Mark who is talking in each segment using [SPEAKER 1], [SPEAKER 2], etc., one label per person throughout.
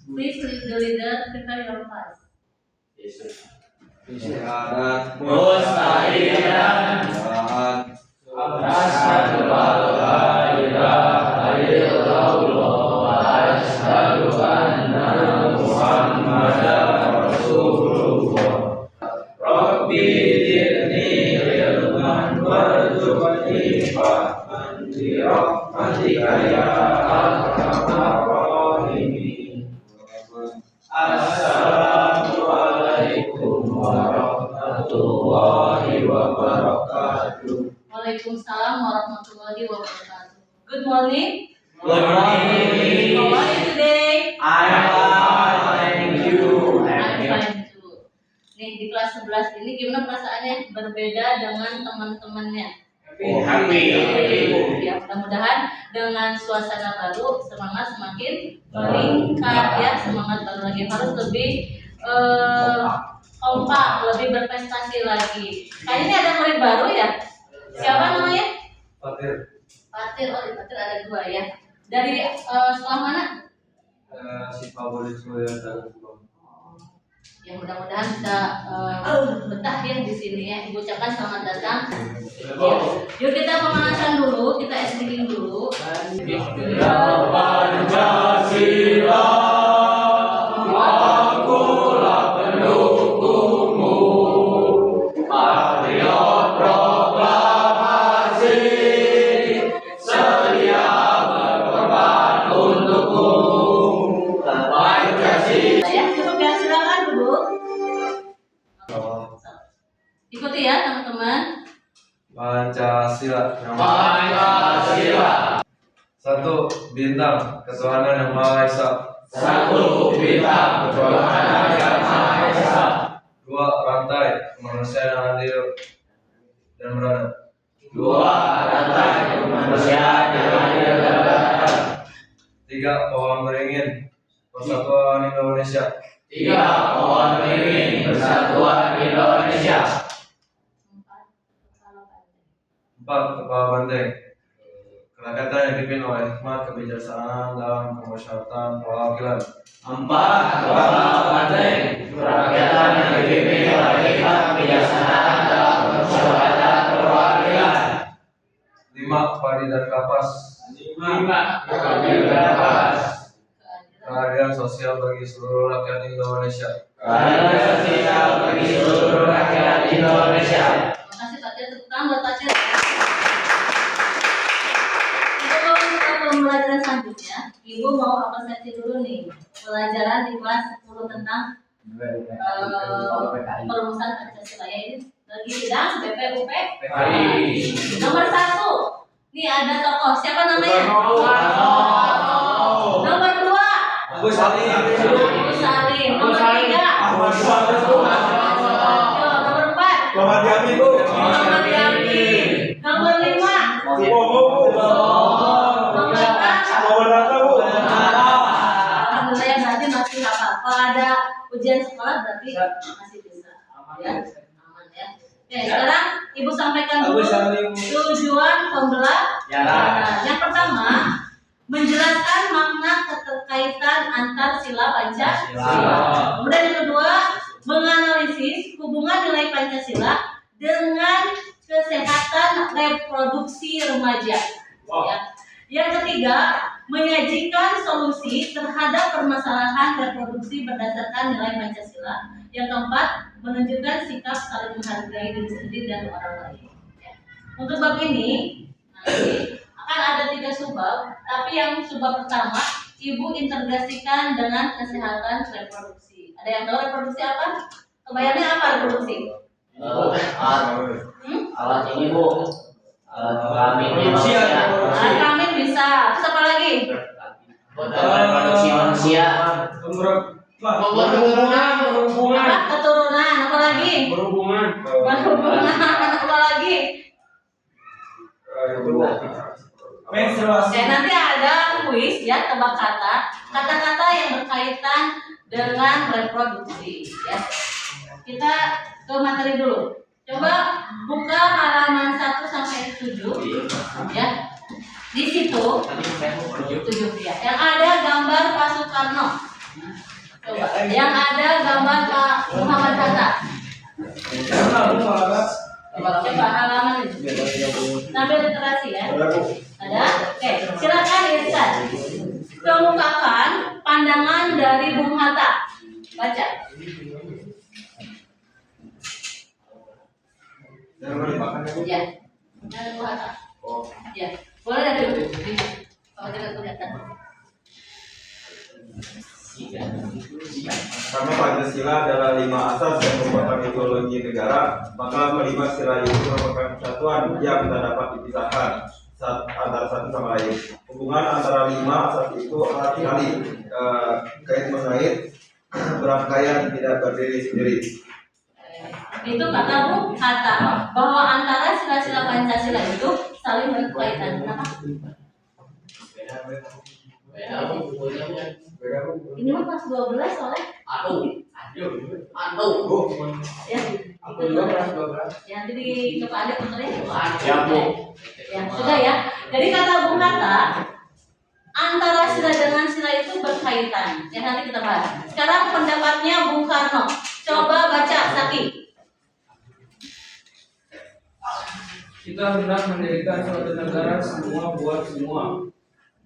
[SPEAKER 1] Please lead the leader, prepare your class.
[SPEAKER 2] Isyarat
[SPEAKER 3] Mustahilkan Asyhadu an la ilaha illallah wa asyhadu anna Muhammadar Rasulullah. Rabbi zidni ilman warzuqni fahman bi rahmatika ya arhamar rahimin. Assalamualaikum warahmatullahi wabarakatuh.
[SPEAKER 1] Waalaikumsalam warahmatullahi wabarakatuh. Good morning.
[SPEAKER 3] Good morning.
[SPEAKER 1] How are you today?
[SPEAKER 3] I'm fine, thank you.
[SPEAKER 1] I'm fine too. Nih di kelas 11 ini gimana perasaannya berbeda dengan teman-temannya?
[SPEAKER 3] Happy.
[SPEAKER 1] Ya, mudah-mudahan dengan suasana baru semangat semakin meningkat ya, semangat baru lagi harus lebih kompak, lebih berprestasi lagi. Kayaknya ada murid baru ya? Siapa namanya?
[SPEAKER 2] Fatir
[SPEAKER 1] Fatir. Oh, di Fatir ada 2 ya. Dari sekolah mana?
[SPEAKER 2] Sipa boleh Surya dan
[SPEAKER 1] Ya mudah-mudahan bisa betah ya di sini ya. Ibu ucapkan selamat datang. Ya. Yuk kita pemanasan dulu, kita SDG dulu.
[SPEAKER 3] Pancasila, akulah pendukungmu, patriot proklamasi, sedia berkorban untukmu. Pancasila.
[SPEAKER 1] Ya, cukup ya, silakan duduk. Ikuti ya teman-teman.
[SPEAKER 2] Pancasila.
[SPEAKER 3] Pancasila.
[SPEAKER 2] 1. Bintang ketuhanan yang Maha Esa.
[SPEAKER 3] 1. Bintang ketuhanan yang Maha Esa.
[SPEAKER 2] 2. Rantai kemanusiaan yang adil dan beradab.
[SPEAKER 3] 2. Rantai kemanusiaan yang adil dan beradab.
[SPEAKER 2] 3. Pohon beringin persatuan Indonesia.
[SPEAKER 3] 3. Pohon beringin persatuan Indonesia.
[SPEAKER 2] 4. Kepala Banteng kerakyatan yang dipimpin oleh hikmat kebijaksanaan dalam kemusyawaratan perwakilan.
[SPEAKER 3] 4. Kepala Banteng kerakyatan yang dipimpin oleh hikmat kebijaksanaan dalam kemusyawaratan perwakilan.
[SPEAKER 2] 5. Padi dan kapas
[SPEAKER 3] 5. Padi dan kapas
[SPEAKER 2] keadilan sosial bagi seluruh rakyat Indonesia.
[SPEAKER 3] keadilan sosial bagi seluruh rakyat Indonesia.
[SPEAKER 1] Terima kasih Pak Tir, tepuk tangan buat Pak Tir. Untuk pembelajaran selanjutnya, Ibu mau apa saja dulu nih? Pelajaran di kelas 10 tentang perumusan Pancasila ya, ini lagi sidang BPUP. Nomor 1, nih ada tokoh, siapa namanya? Nomor 2,
[SPEAKER 2] Abu Salim.
[SPEAKER 1] Ibu Salim. Nomor 3, Ahmad Suwarjo. Nomor 4,
[SPEAKER 2] Muhammad Yami, Bu.
[SPEAKER 1] Muhammad Yami. Nomor 5, alhamdulillah ya, berarti masih apa-apa, ada ujian sekolah berarti masih bisa ya, aman ya. Oke, sekarang Ibu sampaikan dulu tujuan pembelajaran. Yang pertama, menjelaskan makna keterkaitan antar sila Pancasila. Kemudian yang kedua, menganalisis hubungan nilai Pancasila dengan kesehatan reproduksi remaja. Ya. Yang ketiga, menyajikan solusi terhadap permasalahan reproduksi berdasarkan nilai Pancasila. Yang keempat, menunjukkan sikap saling menghargai diri sendiri dan orang lain. Ya. Untuk bab ini nanti akan ada 3 subbab, tapi yang subbab pertama Ibu integrasikan dengan kesehatan reproduksi. Ada yang tahu reproduksi apa? Kebayangnya apa reproduksi?
[SPEAKER 3] Alat ini, Bu. Alat kelamin manusia.
[SPEAKER 1] Alat kelamin bisa. Terus apa lagi?
[SPEAKER 3] Reproduksi manusia. Berhubungan.
[SPEAKER 1] Apa? Keturunan. Apa lagi?
[SPEAKER 3] Berhubungan.
[SPEAKER 1] Apa lagi? Oke, nanti ada kuis ya, tebak kata-kata yang berkaitan dengan reproduksi ya. Kita ke materi dulu. Coba buka halaman 1 sampai 7 ya. Di situ 7 ya. Yang ada gambar Pak Soekarno. Coba. Yang ada gambar Pak Muhammad Hatta. Coba halaman itu. Sambil literasi ya. Ada? Oke, silakan Irsan. Kemukakan pandangan dari Bung Hatta. Baca. Ya. Dari Bung Hatta. Ya. Boleh dari dulu. Kalau tidak kelihatan.
[SPEAKER 4] Karena Pancasila adalah 5 asas yang merupakan ideologi negara, maka kelima sila itu merupakan kesatuan yang tak dapat dipisahkan antara satu sama lain. Hubungan antara 5 asas itu erat sekali, kait mengait, berangkaian, tidak berdiri sendiri.
[SPEAKER 1] Itu kata Bung Hatta bahwa antara sila-sila Pancasila itu saling berkaitan. Kenapa? Ini mah kelas 12 soalnya. Ya, ya, jadi coba ada fotonya. Ya, sudah ya. Jadi kata Bung Hatta, antara sila dengan sila itu berkaitan. Ya, nanti kita bahas. Sekarang pendapatnya Bung Karno. Coba baca, Saki.
[SPEAKER 3] Kita hendak mendirikan suatu negara semua buat semua,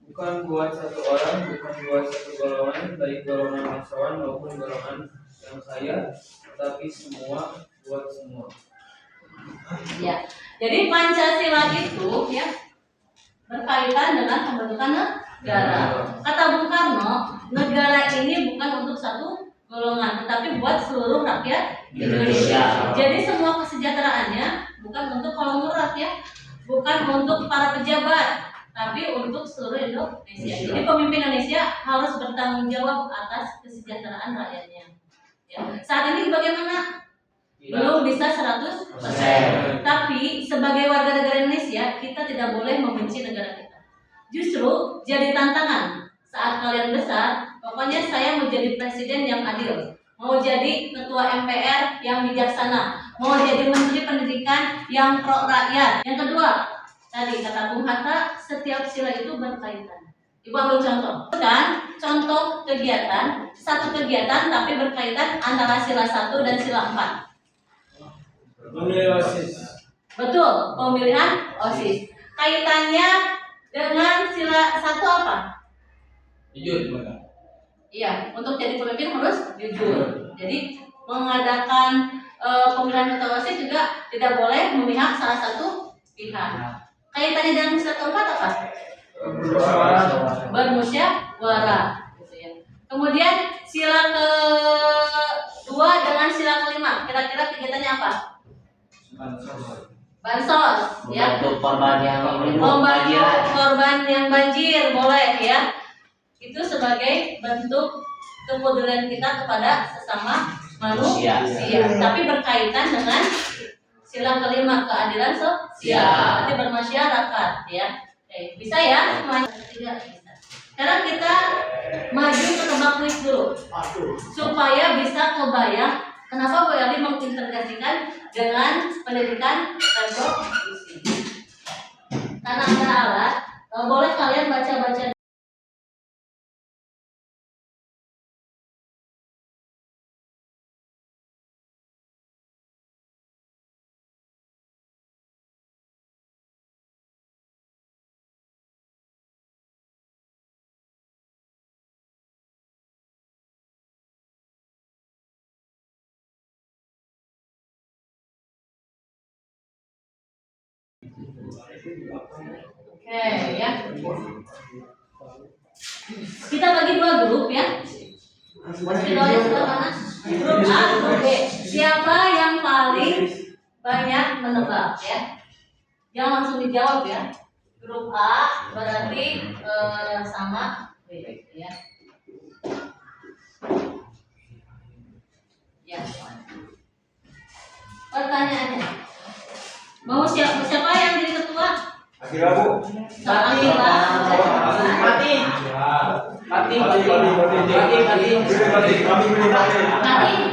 [SPEAKER 3] bukan buat satu orang, bukan buat satu golongan, baik golongan bangsawan maupun golongan yang kaya, tetapi semua buat semua.
[SPEAKER 1] Ya, jadi Pancasila itu ya berkaitan dengan pembentukan negara. Kata Bung Karno, negara ini bukan untuk satu golongan, tetapi buat seluruh rakyat Indonesia. Jadi semua kesejahteraannya bukan untuk konglomerat ya, bukan untuk para pejabat, tapi untuk seluruh Indonesia. Jadi pemimpin Indonesia harus bertanggung jawab atas kesejahteraan rakyatnya. Ya. Saat ini bagaimana? Belum bisa 100%. Tapi sebagai warga negara Indonesia, kita tidak boleh membenci negara kita. Justru jadi tantangan saat kalian besar. Pokoknya saya mau jadi presiden yang adil, mau jadi ketua MPR yang bijaksana, mau jadi menteri pendidikan yang pro rakyat. Yang kedua, tadi kata Bung Hatta, setiap sila itu berkaitan. Ibu ambil contoh. Dan contoh kegiatan, satu kegiatan tapi berkaitan antara sila 1 dan sila 4.
[SPEAKER 3] Memilih OSIS.
[SPEAKER 1] Betul, pemilihan OSIS. Kaitannya dengan sila 1 apa?
[SPEAKER 3] Jujur.
[SPEAKER 1] Iya, untuk jadi pemimpin harus jujur. Jadi mengadakan pemilihan ketua OSIS juga tidak boleh memihak salah satu pihak. Kaitannya dengan sila keempat apa? Bermusyawarah. Gitu ya. Kemudian sila kedua dengan sila kelima, kira-kira kegiatannya apa? Bansos, ya.
[SPEAKER 5] Membantu korban yang
[SPEAKER 1] Membantu korban yang banjir, boleh ya. Itu sebagai bentuk kepedulian kita kepada sesama manusia. Tapi berkaitan dengan sila kelima, keadilan sosial. Nanti bermasyarakat ya. Oke, bisa ya semuanya? Tidak bisa. Sekarang kita maju ke tebak kuis dulu supaya bisa kebayang kenapa Bu Eli mengintegrasikan dengan pendidikan reproduksi. Karena ada alat, boleh kalian baca-baca. Oke ya. Kita bagi 2 grup ya. Spidolnya sebelah mana? Grup A, grup B. Siapa yang paling banyak menebak ya? Jangan langsung dijawab ya. Grup A berarti sama B ya. Ya. Pertanyaannya, mau siapa yang jadi ketua?
[SPEAKER 4] Akhirnya Bu.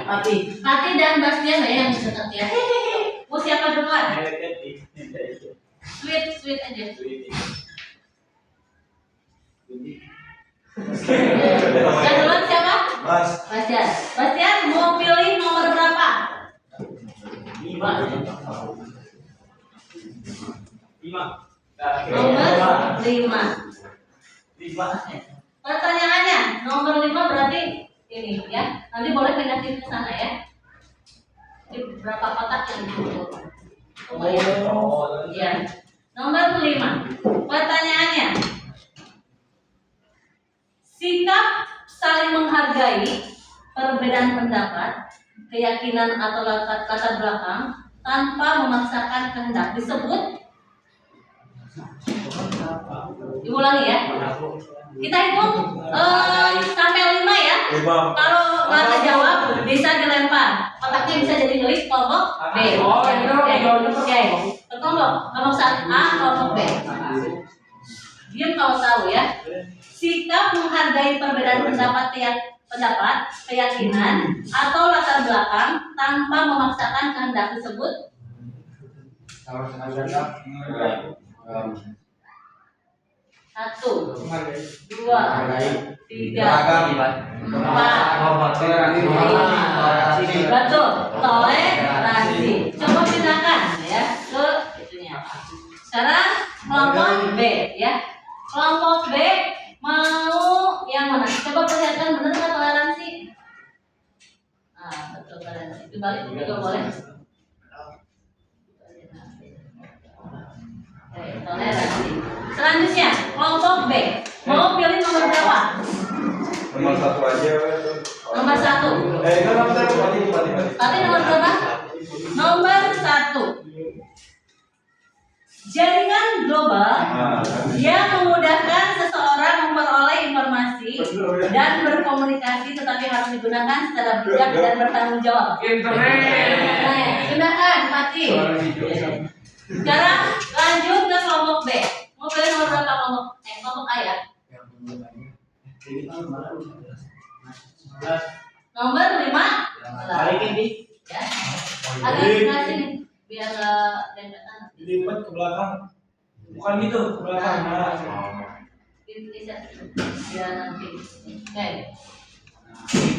[SPEAKER 1] Mati. Kati dan Bastian ya yang dicatat ya. Mau siapa duluan? Sweet aja. Yang duluan siapa?
[SPEAKER 4] Mas.
[SPEAKER 1] Bastian. Bastian mau pilih nomor berapa?
[SPEAKER 3] 5.
[SPEAKER 1] Nomor 5. Pertanyaannya, nomor 5 berarti ini ya. Nanti boleh pindahin ke sana ya. Ini berapa kotak yang dibutuh? Ya. Nomor 5. Pertanyaannya, sikap saling menghargai perbedaan pendapat, keyakinan atau latar belakang tanpa memaksakan kehendak disebut. Diulangi ya. Kita hitung sampai 5 ya.
[SPEAKER 4] 5.
[SPEAKER 1] Kalau nggak kejawab bisa dilempar. Kotaknya bisa jadi milik kelompok B. Oke. Kelompok 1 A, kelompok B. Diam kalau tahu ya. Sikap menghargai perbedaan pendapat, keyakinan atau latar belakang tanpa memaksakan kehendak disebut. 1, 2, 3, 4, 5. Betul, toleransi. Coba pindahkan ya ke itunya. Sekarang kelompok B ya. Kelompok B mau yang mana? Coba perlihatkan benar nggak toleransi? Betul toleransi. Itu balik juga boleh. Toleransi. Selanjutnya kelompok B mau pilih nomor berapa?
[SPEAKER 4] Nomor 1 aja.
[SPEAKER 1] Nomor 1. Tadi nomor berapa? Nomor 1. Jaringan global yang memudahkan seseorang memperoleh informasi dan berkomunikasi, tetapi harus digunakan secara bijak dan bertanggung jawab.
[SPEAKER 3] Internet.
[SPEAKER 1] Gunakan, mati. Sekarang lanjut ke kelompok B. Mau pilih nomor berapa kelompok A ya? Nomor 15. Ya. Agak sebelah sini biar dempetan.
[SPEAKER 5] Dilipat ke belakang. Bukan gitu, ke belakang. Nah.
[SPEAKER 1] Biar nanti. Oke.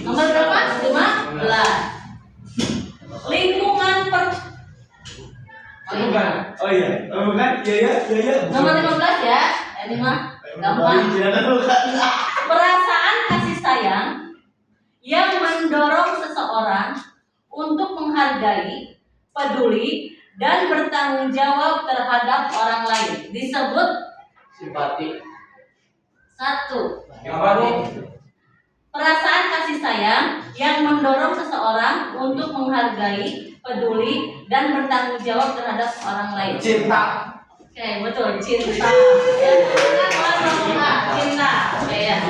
[SPEAKER 1] Nomor berapa? 15. Lingkungan
[SPEAKER 5] Oh iya. Bukan? Iya.
[SPEAKER 1] Nomor 15 ya. Ini mah gampang. Perasaan kasih sayang yang mendorong seseorang untuk menghargai, peduli, dan bertanggung jawab terhadap orang lain disebut
[SPEAKER 3] Simpati.
[SPEAKER 1] 1.
[SPEAKER 3] Simpati.
[SPEAKER 1] Perasaan kasih sayang yang mendorong seseorang untuk menghargai, peduli, dan bertanggung jawab terhadap orang lain.
[SPEAKER 3] Cinta.
[SPEAKER 1] Oke, betul, cinta. Ya, cinta. Oke ya.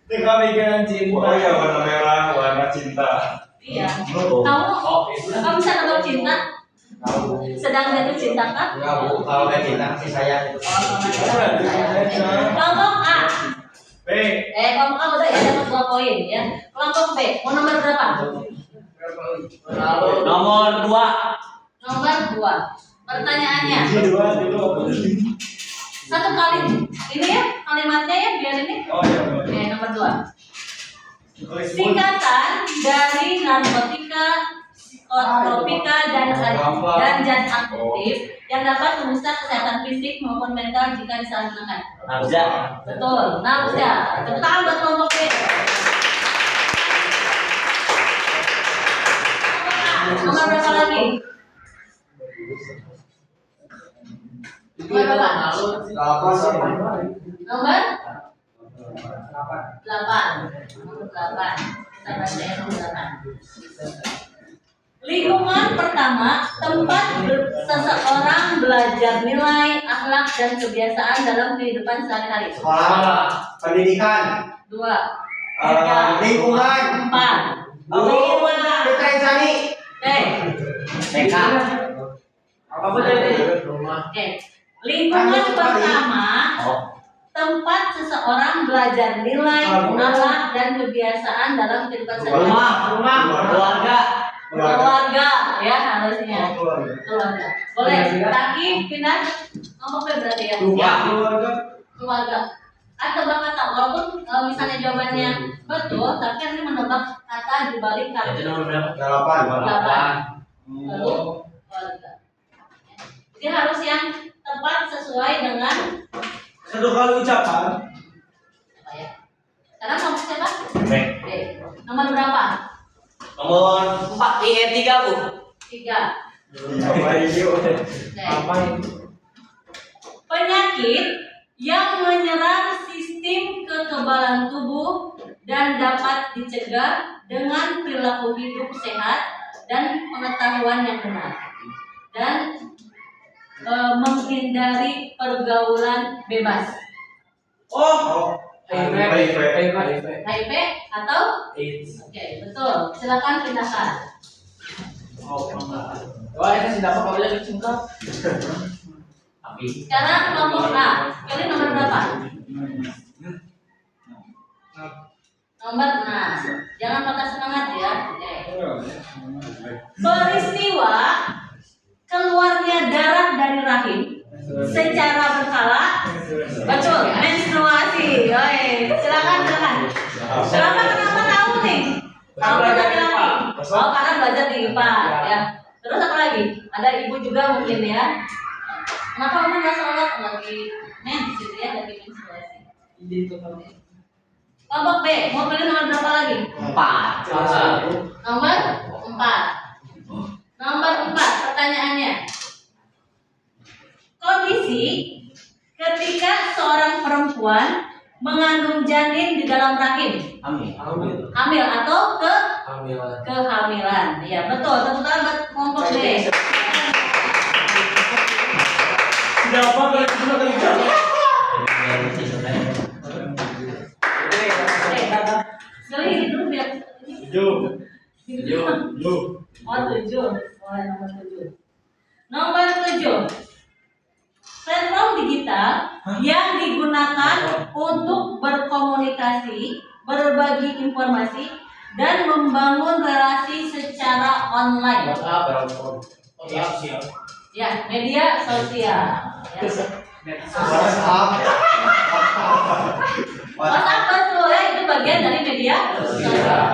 [SPEAKER 5] Tengah mikiran cinta.
[SPEAKER 4] Oh ya, warna merah, warna cinta.
[SPEAKER 1] Iya. Kamu bisa tahu cinta? Sedang jatuh cinta kan?
[SPEAKER 3] Kalau kayak cinta kasih sayang.
[SPEAKER 1] Kelompok A.
[SPEAKER 5] B.
[SPEAKER 1] Kelompok A udah ya dapat 2 poin ya. Kelompok B, mau nomor berapa?
[SPEAKER 3] Nomor 2.
[SPEAKER 1] Nomor 2. Pertanyaannya.
[SPEAKER 5] Dua.
[SPEAKER 1] Satu kali ini ya kalimatnya ya biar ini.
[SPEAKER 5] Oh iya.
[SPEAKER 1] Oke, nomor 2. Singkatan dari narkotika, psikotropika, dan zat aktif yang dapat merusak kesehatan fisik maupun mental jika disalahgunakan.
[SPEAKER 3] Nafsa.
[SPEAKER 1] Betul, nafsa. Tepuk tangan buat kelompok B. Nomor berapa lagi? Nomor berapa? Nomor 8. Nomor 8. Kita baca ya nomor 8. Lingkungan pertama, tempat seseorang belajar nilai, akhlak, dan kebiasaan dalam kehidupan sehari-hari.
[SPEAKER 3] Sekolah. Pendidikan.
[SPEAKER 1] 2, 3,
[SPEAKER 3] Lingkungan.
[SPEAKER 1] 4, 5.
[SPEAKER 3] Putra Insani. TK.
[SPEAKER 5] Apa tadi?
[SPEAKER 1] Oke. Lingkungan pertama, tempat seseorang belajar nilai, akhlak, dan kebiasaan dalam kehidupan sehari-hari.
[SPEAKER 3] Rumah.
[SPEAKER 1] Keluarga ya harusnya. Keluarga. Boleh. Kaki pindah. Kelompok B berarti ya.
[SPEAKER 5] Keluarga.
[SPEAKER 1] Keluarga. Tebak kata, walaupun misalnya jawabannya betul, tapi kan ini menebak kata di balik kata.
[SPEAKER 6] Itu nomor berapa?
[SPEAKER 4] 8.
[SPEAKER 1] Lalu keluarga. Jadi harus yang tepat sesuai dengan
[SPEAKER 5] Satu kali ucapan.
[SPEAKER 1] apa ya? Sekarang nomor siapa?
[SPEAKER 6] B.
[SPEAKER 1] B. Nomor berapa?
[SPEAKER 6] Nomor 4 3 Bu.
[SPEAKER 1] 3.
[SPEAKER 4] Apa ini?
[SPEAKER 1] Oke.
[SPEAKER 5] Apa ini?
[SPEAKER 1] Penyakit yang menyerang sistem kekebalan tubuh dan dapat dicegah dengan perilaku hidup sehat dan pengetahuan yang benar dan menghindari pergaulan bebas.
[SPEAKER 5] Oh,
[SPEAKER 4] HIV.
[SPEAKER 1] HIV atau oke, betul. Silakan pindahkan.
[SPEAKER 3] Wah, ini sudah apa boleh disingkat?
[SPEAKER 6] Tapi
[SPEAKER 1] Sekarang kelompok A. Kalian nomor berapa? Nomor 6. Jangan patah semangat ya. Oke. Peristiwa keluarnya darah dari rahim secara berkala. Betul, menstruasi. Oi, silakan. Kenapa tahu nih? Tahu dari rahim. Oh, karena belajar di IPA ya. Terus apa lagi? Ada ibu juga mungkin ya. Kenapa kamu nggak sholat lagi mens gitu ya, lagi menstruasi? Kelompok B, mau pilih nomor berapa lagi?
[SPEAKER 6] 4.
[SPEAKER 1] Nomor 4. Nomor 4, pertanyaannya. Kondisi ketika seorang perempuan mengandung janin di dalam rahim.
[SPEAKER 6] Amin.
[SPEAKER 1] Hamil atau
[SPEAKER 3] Hamilan.
[SPEAKER 1] kehamilan. Ya, betul. Tepuk tangan buat kelompok B.
[SPEAKER 5] Sudah apa kali sudah kali ucapan?
[SPEAKER 1] Sekali ini dulu biar ini.
[SPEAKER 5] 7.
[SPEAKER 1] Oh, 7. Boleh nomor 7. Nomor 7. Platform digital yang digunakan untuk berkomunikasi, berbagi informasi, dan membangun relasi secara online. Ya, media sosial. Ya. WhatsApp betul ya, itu bagian dari media sosial.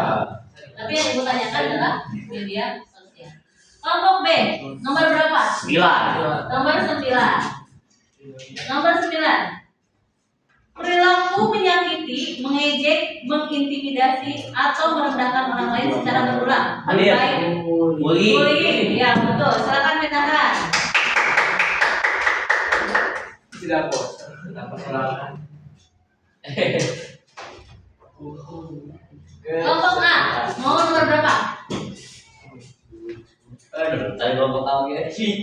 [SPEAKER 1] Tapi yang ibu tanyakan adalah media sosial. Kelompok B, nomor berapa?
[SPEAKER 6] 9.
[SPEAKER 1] Nomor 9. Nomor 9. Perilaku menyakiti, mengejek, mengintimidasi, atau merendahkan orang lain secara berulang. Baik bullying. Ya, betul. Silakan bedakan.
[SPEAKER 3] Tidak bos. Dapat serangan.
[SPEAKER 1] Kelompok A, mau nomor berapa?
[SPEAKER 6] Aduh, tadi kelompok tahu ya.
[SPEAKER 1] 10,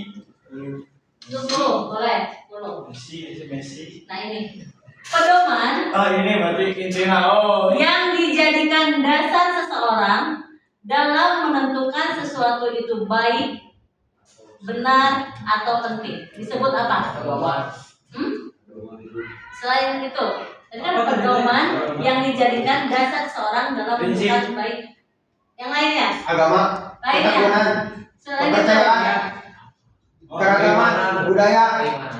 [SPEAKER 1] boleh. 10.
[SPEAKER 5] Messi.
[SPEAKER 1] Nah ini. Pedoman
[SPEAKER 5] Oh ini berarti intinya. Oh.
[SPEAKER 1] yang dijadikan dasar seseorang dalam menentukan sesuatu itu baik, benar, atau penting. Disebut apa? Selain itu, tadi kan pedoman yang dijadikan dasar seseorang dalam menentukan baik. Yang lainnya?
[SPEAKER 4] Agama,
[SPEAKER 1] Lainnya?
[SPEAKER 4] keturunan,
[SPEAKER 1] Selain itu?
[SPEAKER 4] kepercayaan, keragaman, budaya,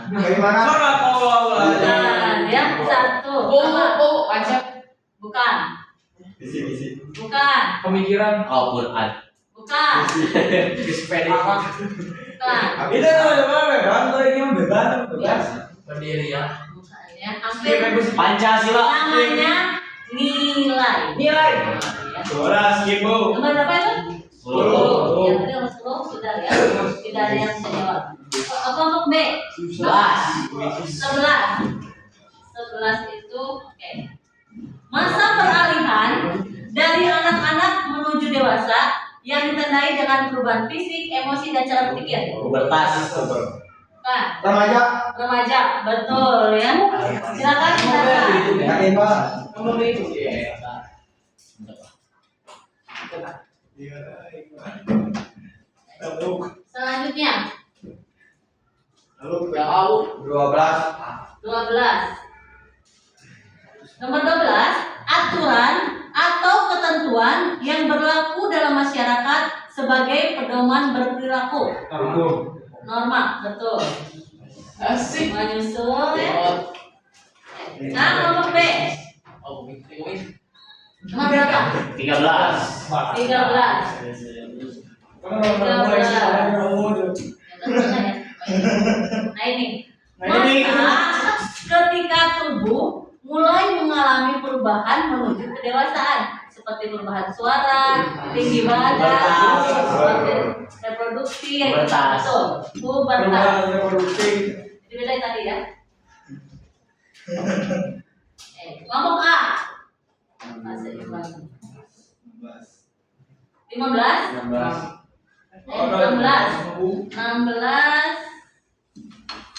[SPEAKER 4] bagaimana?
[SPEAKER 5] Sholat Allah.
[SPEAKER 1] Bukan, yang satu. Apa? Bukan.
[SPEAKER 4] Visi.
[SPEAKER 1] Bukan.
[SPEAKER 3] Pemikiran.
[SPEAKER 6] Oh, Quran.
[SPEAKER 1] Bukan.
[SPEAKER 3] Apa?
[SPEAKER 1] Bukan.
[SPEAKER 5] Itu namanya bebas. Kalau ini bebas.
[SPEAKER 3] Pendirian.
[SPEAKER 1] Bukan ya. Hampir.
[SPEAKER 6] Pancasila.
[SPEAKER 1] Namanya nilai.
[SPEAKER 3] Nilai.
[SPEAKER 1] Ya.
[SPEAKER 5] 12 ribu.
[SPEAKER 1] Nomor berapa itu?
[SPEAKER 6] 10.
[SPEAKER 1] Ya, tadi nomor 10 sudah ya. Tidak ada yang bisa jawab. Kelompok B. 11 itu oke. Masa peralihan dari anak-anak menuju dewasa yang ditandai dengan perubahan fisik, emosi, dan cara berpikir.
[SPEAKER 6] Pubertas.
[SPEAKER 1] Bukan.
[SPEAKER 4] Remaja,
[SPEAKER 1] Betul ya. Silakan.
[SPEAKER 4] yakin Pak?
[SPEAKER 3] Nomor itu ya.
[SPEAKER 1] Selanjutnya
[SPEAKER 3] Lalu
[SPEAKER 4] 12.
[SPEAKER 1] 12. Nomor 12, aturan atau ketentuan yang berlaku dalam masyarakat sebagai pedoman berperilaku. Norma, betul.
[SPEAKER 3] asik.
[SPEAKER 1] Menyusul ya. Nah, kelompok B. Nomor berapa?
[SPEAKER 6] 13.
[SPEAKER 1] 13.
[SPEAKER 5] Kalau mulai sekarang udah.
[SPEAKER 1] Nah ini, maka ketika tubuh mulai mengalami perubahan menuju kedewasaan, seperti perubahan suara, tinggi badan, reproduksi,
[SPEAKER 6] Pubertas.
[SPEAKER 1] betul, pubertas.
[SPEAKER 5] Perubahan reproduksi.
[SPEAKER 1] Jadi beda tadi ya. Kelompok A. Masih 15. 16. 16.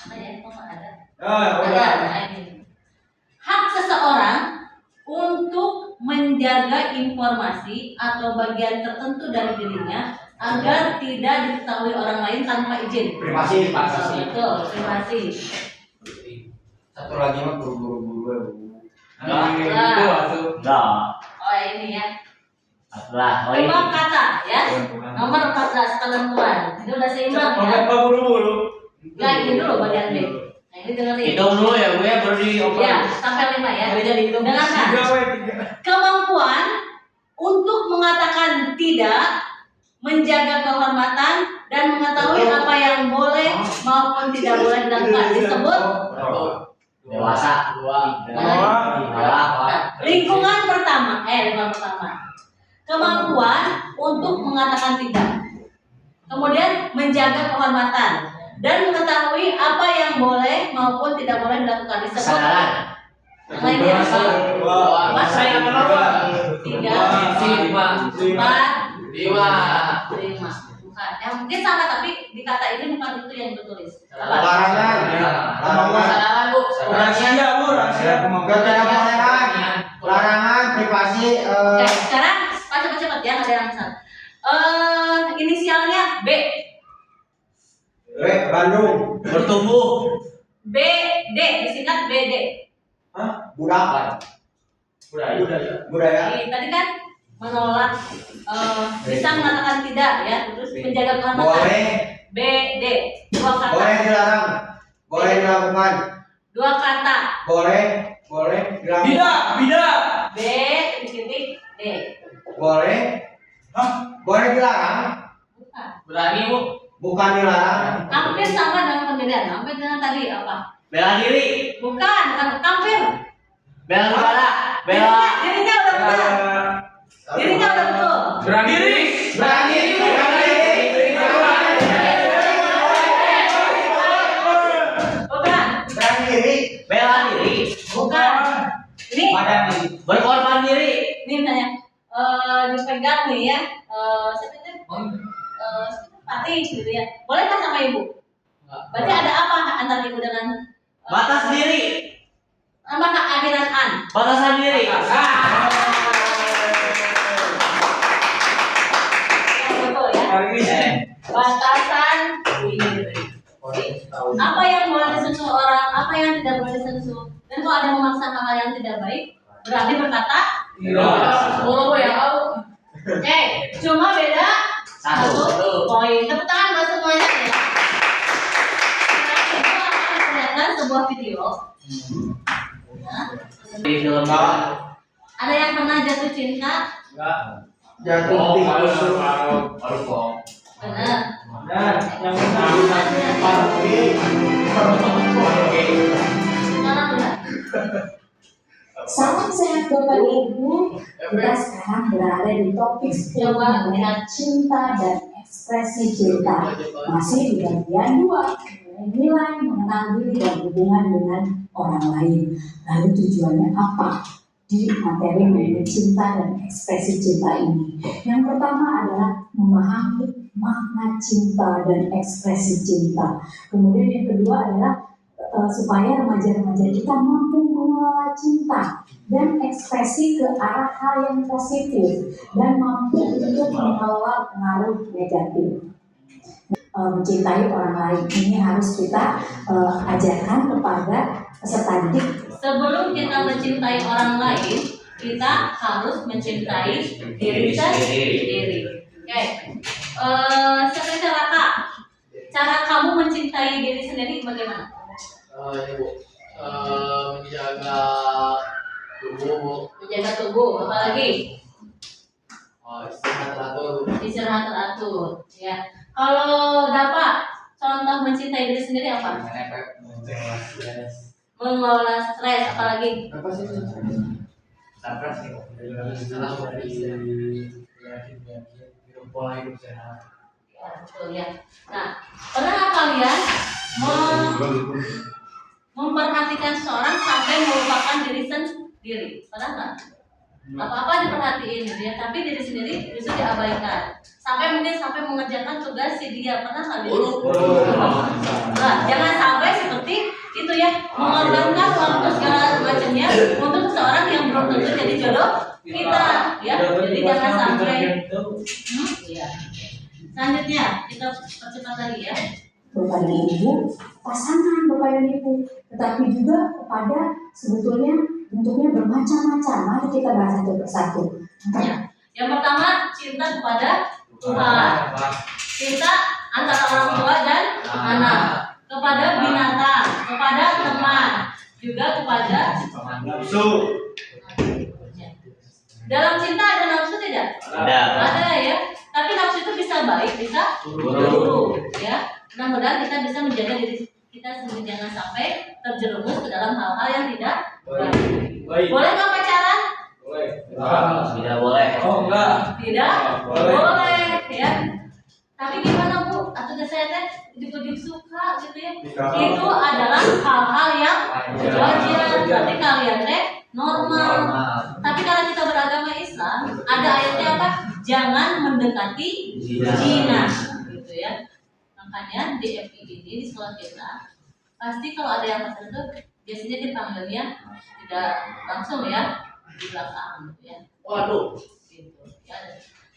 [SPEAKER 1] Mana ya? Kok nggak ada? Ada. Nah, ini. Hak seseorang untuk menjaga informasi atau bagian tertentu dari dirinya agar tidak diketahui orang lain tanpa izin.
[SPEAKER 6] Privasi.
[SPEAKER 1] Betul, privasi.
[SPEAKER 4] Satu lagi mah guru-guru.
[SPEAKER 6] Enggak.
[SPEAKER 1] Oh ini ya.
[SPEAKER 6] Setelah.
[SPEAKER 1] Coba kata ya. Nomor 14 penentuan. Ini udah seimbang ya.
[SPEAKER 5] Buru-buru.
[SPEAKER 1] Enggak, ini dulu bagian B. Nah, ini dengerin.
[SPEAKER 6] Hitung dulu ya, gue baru dioper.
[SPEAKER 1] Ya, sampai 5 ya. Dengarkan.
[SPEAKER 5] 3.
[SPEAKER 1] Kemampuan untuk mengatakan tidak, menjaga kehormatan dan mengetahui apa yang boleh maupun tidak boleh dilakukan disebut
[SPEAKER 6] Dewasa.
[SPEAKER 1] lingkungan pertama. Lingkungan pertama. Kemampuan untuk mengatakan tidak. Kemudian menjaga kehormatan dan mengetahui apa yang boleh maupun tidak boleh dilakukan disebut
[SPEAKER 6] Kesadaran.
[SPEAKER 1] yang lainnya apa? Mas,
[SPEAKER 6] Saya yang berapa?
[SPEAKER 1] 3, 4,
[SPEAKER 6] 5.
[SPEAKER 1] 5. Bukan. Yang mungkin sama tapi di kata ini bukan itu yang ditulis. Apa?
[SPEAKER 4] Larangan.
[SPEAKER 6] Kesadaran, Bu.
[SPEAKER 5] Rahasia, Bu, rahasia.
[SPEAKER 4] Larangan privasi.
[SPEAKER 1] Oke, sekarang cepat-cepat ya, nggak ada yang salah. Inisialnya B.
[SPEAKER 4] Bandung.
[SPEAKER 6] Bertumbuh.
[SPEAKER 1] BD, disingkat BD.
[SPEAKER 4] Budaya.
[SPEAKER 1] Tadi kan menolak, bisa mengatakan tidak ya, terus menjaga kehormatan.
[SPEAKER 4] Boleh.
[SPEAKER 1] BD, dua kata.
[SPEAKER 4] Boleh dilarang. Boleh dilakukan.
[SPEAKER 1] Dua kata.
[SPEAKER 4] Boleh dilakukan.
[SPEAKER 5] Bida.
[SPEAKER 1] B titik D.
[SPEAKER 4] Boleh. Boleh dilarang.
[SPEAKER 1] Bukan.
[SPEAKER 6] Berani, Bu.
[SPEAKER 4] Bukan dilarang.
[SPEAKER 1] Hampir sama dengan pembedaan. Hampir dengan tadi apa?
[SPEAKER 6] Bela diri.
[SPEAKER 1] Bukan hampir.
[SPEAKER 6] Bela negara. Bela.
[SPEAKER 1] Dirinya udah betul. Dirinya udah betul.
[SPEAKER 5] Berani diri.
[SPEAKER 1] Bukan.
[SPEAKER 6] Bela diri.
[SPEAKER 1] Bukan. Ini
[SPEAKER 6] Berkorban diri.
[SPEAKER 1] ini misalnya dipegang nih ya. Sebenarnya Fatih gitu ya. Boleh kan sama ibu? Berarti ada apa antara ibu dengan
[SPEAKER 6] Batas diri.
[SPEAKER 1] sama Kak akhiran an?
[SPEAKER 6] Batasan diri.
[SPEAKER 1] Betul ya. Batasan diri. Apa yang boleh disentuh orang, apa yang tidak boleh disentuh. Dan kalau ada memaksa hal yang tidak baik, berarti berkata oh ya tahu. Oke, cuma beda satu poin. Tepuk tangan buat semuanya ya. Sekarang ibu akan memperlihatkan sebuah video. Ya.
[SPEAKER 6] Di film
[SPEAKER 1] Ada yang pernah jatuh cinta?
[SPEAKER 4] Jatuh tinggi.
[SPEAKER 1] Benar.
[SPEAKER 5] Dan yang
[SPEAKER 1] Sekarang benar.
[SPEAKER 7] Salam sehat Bapak Ibu. Kita sekarang berada di topik
[SPEAKER 1] Coba
[SPEAKER 7] mengenai cinta dan ekspresi cinta. Masih di bagian 2, nilai mengenal diri dan hubungan dengan orang lain. Lalu tujuannya apa di materi mengenai cinta dan ekspresi cinta ini? Yang pertama adalah memahami makna cinta dan ekspresi cinta. Kemudian yang kedua adalah supaya remaja-remaja kita mampu mengelola cinta dan ekspresi ke arah hal yang positif dan mampu untuk mengelola pengaruh negatif. Mencintai orang lain ini harus kita ajarkan kepada peserta didik.
[SPEAKER 1] Sebelum kita mencintai orang lain, kita harus mencintai diri sendiri. Oke, seperti cara kamu mencintai diri sendiri bagaimana?
[SPEAKER 6] menjaga
[SPEAKER 3] tubuh.
[SPEAKER 1] Menjaga tubuh, apalagi
[SPEAKER 3] Istirahat teratur.
[SPEAKER 1] istirahat teratur. Ya. Kalau dapat contoh mencintai diri sendiri apa? Mengelola stres, apalagi
[SPEAKER 3] Apa sih itu?
[SPEAKER 6] Stres nih.
[SPEAKER 3] Salah dari minum pola hidup sehat.
[SPEAKER 1] ya, betul ya. Nah, pernah nggak kalian memperhatikan seorang sampai melupakan diri sendiri? Pernah nggak? Apa-apa diperhatiin gitu ya, tapi diri sendiri justru diabaikan. Sampai mengerjakan tugas si dia. Pernah nggak? Nah, jangan sampai seperti itu ya, mengorbankan waktu segala macamnya untuk seseorang yang belum tentu jadi jodoh kita ya. Jadi jangan sampai ya. Selanjutnya kita percepat lagi ya.
[SPEAKER 7] Bapak dan Ibu, pasangan Bapak dan Ibu, tetapi juga kepada sebetulnya bentuknya bermacam-macam. Mari kita bahas satu persatu.
[SPEAKER 1] Ya. Yang pertama, cinta kepada Tuhan. Cinta antara orang tua dan anak, kepada binatang, kepada teman, juga kepada
[SPEAKER 4] Nafsu.
[SPEAKER 1] dalam cinta ada nafsu tidak?
[SPEAKER 6] Ada.
[SPEAKER 1] Ada ya. Tapi nafsu itu bisa baik, bisa buruk ya. Mudah-mudahan kita bisa menjaga diri kita sendiri, jangan sampai terjerumus ke dalam hal-hal yang tidak baik. Boleh nggak pacaran?
[SPEAKER 6] Tidak boleh.
[SPEAKER 5] Oh enggak.
[SPEAKER 1] Tidak boleh ya. Tapi gimana Bu? Atau saya teh ujuk-ujuk suka gitu ya. Itu adalah hal-hal yang wajar. Berarti kalian teh normal. Tapi kalau kita beragama Islam, ada ayatnya apa? Jangan mendekati zina, gitu ya. Makanya di FI ini di sekolah kita pasti kalau ada yang tertentu biasanya dipanggilnya tidak langsung ya, di belakang gitu ya.
[SPEAKER 3] Waduh.
[SPEAKER 1] Gitu ya.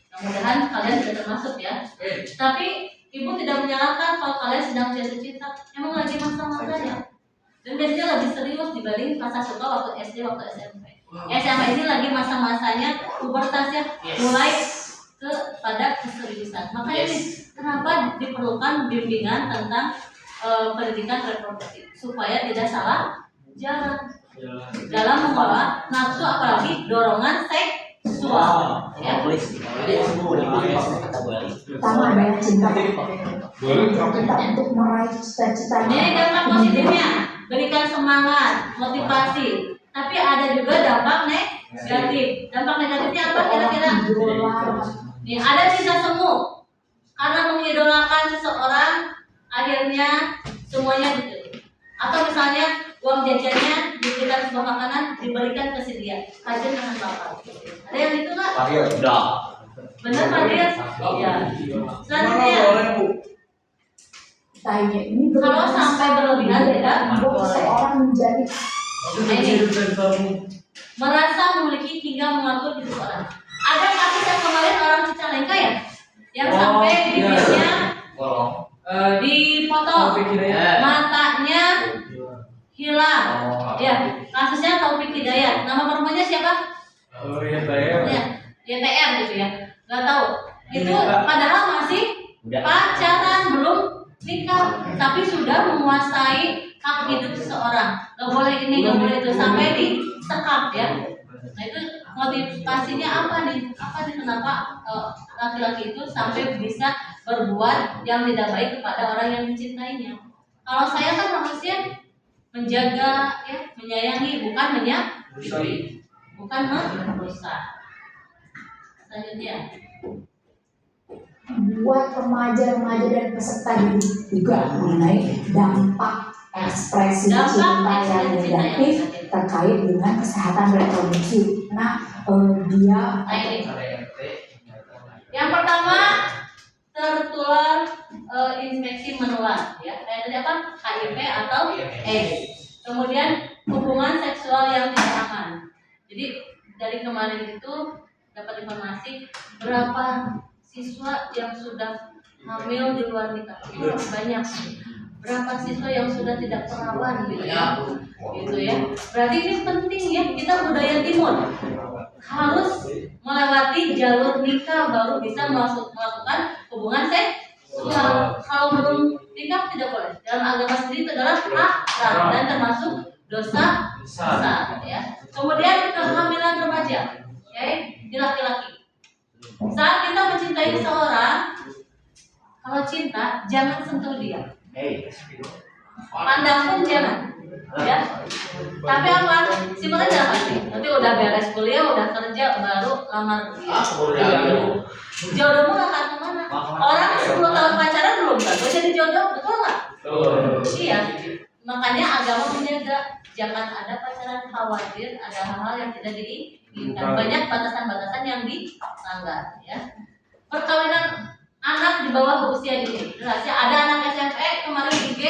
[SPEAKER 1] Mudah-mudahan kalian tidak termasuk ya. Tapi ibu tidak menyalahkan kalau kalian sedang jatuh cinta. Emang lagi masa-masanya. Dan biasanya lebih serius dibanding masa suka waktu SD, waktu SMP. SMA ini lagi masa-masanya pubertasnya mulai kepada keseriusan. Makanya nih, kenapa diperlukan bimbingan tentang pendidikan reproduksi supaya tidak salah jalan dalam mengolah nafsu, apalagi dorongan seksual. Ya.
[SPEAKER 7] Pertama adalah cinta. Kita untuk meraih cita-citanya.
[SPEAKER 1] Ini dampak positifnya, berikan semangat, motivasi. Tapi ada juga dampak negatif. Dampak negatifnya apa kira-kira? Nih, ada cinta semu. Karena mengidolakan seseorang, akhirnya semuanya gitu. Atau misalnya uang jajannya diberikan sebuah makanan diberikan ke si dia, kajian dengan bapak. Ada yang itu nggak?
[SPEAKER 6] Udah.
[SPEAKER 1] Bener Pak Dir? Iya. Selanjutnya,
[SPEAKER 7] Tanya ini
[SPEAKER 1] kalau sampai berlebihan tidak
[SPEAKER 7] membuat
[SPEAKER 1] boleh.
[SPEAKER 7] seseorang menjadi
[SPEAKER 1] Merasa memiliki hingga mengatur hidup orang. Ada kasus yang kemarin orang Cicalengka ya, yang sampai bibirnya dipotong, matanya hilang. Ya, kasusnya Taufik Hidayat. Nama perempuannya siapa? Ya, YTR gitu ya. Gak tahu. Itu padahal masih pacaran, belum nikah, tapi sudah menguasai hak hidup seseorang. Gak boleh ini, gak boleh itu, sampai disekap ya. Nah itu motivasinya apa nih? Kenapa laki-laki itu sampai bisa berbuat yang tidak baik kepada orang yang dicintainya? Kalau saya kan manusia menjaga, ya, menyayangi, bukan menyakiti, bukan merusak. Selanjutnya,
[SPEAKER 7] buat remaja-remaja dan peserta didik juga mengenai dampak ekspresi cinta yang negatif terkait dengan kesehatan reproduksi. Nah, dia
[SPEAKER 1] yang pertama tertular infeksi menular, ya, kayak tadi apa? HIV atau AIDS. Kemudian hubungan seksual yang tidak aman. Jadi dari kemarin itu dapat informasi berapa siswa yang sudah hamil di luar nikah. Itu banyak. Berapa siswa yang sudah tidak perawan gitu ya. Gitu ya. Berarti ini penting ya, kita budaya timur harus melewati jalur nikah baru bisa melakukan hubungan seksual. Kalau belum nikah tidak boleh. Dalam agama sendiri itu adalah haram dan termasuk dosa besar ya. Kemudian kehamilan remaja, oke, di laki-laki. Saat kita mencintai seseorang, kalau cinta jangan sentuh dia, pandang pun jangan, ya. Tapi apa? Simpelnya dalam hati. Nanti udah beres kuliah, udah kerja, baru lamar dia. Jodoh mah akan kemana? Orang 10 tahun pacaran belum tentu jadi jodoh, betul nggak? Iya. Makanya agama menjaga jangan ada pacaran khawatir, ada hal-hal yang tidak diinginkan. Banyak batasan-batasan yang dilanggar, ya. Perkawinan anak di bawah usia dini. Jelas ya, ada anak SMP kemarin di IG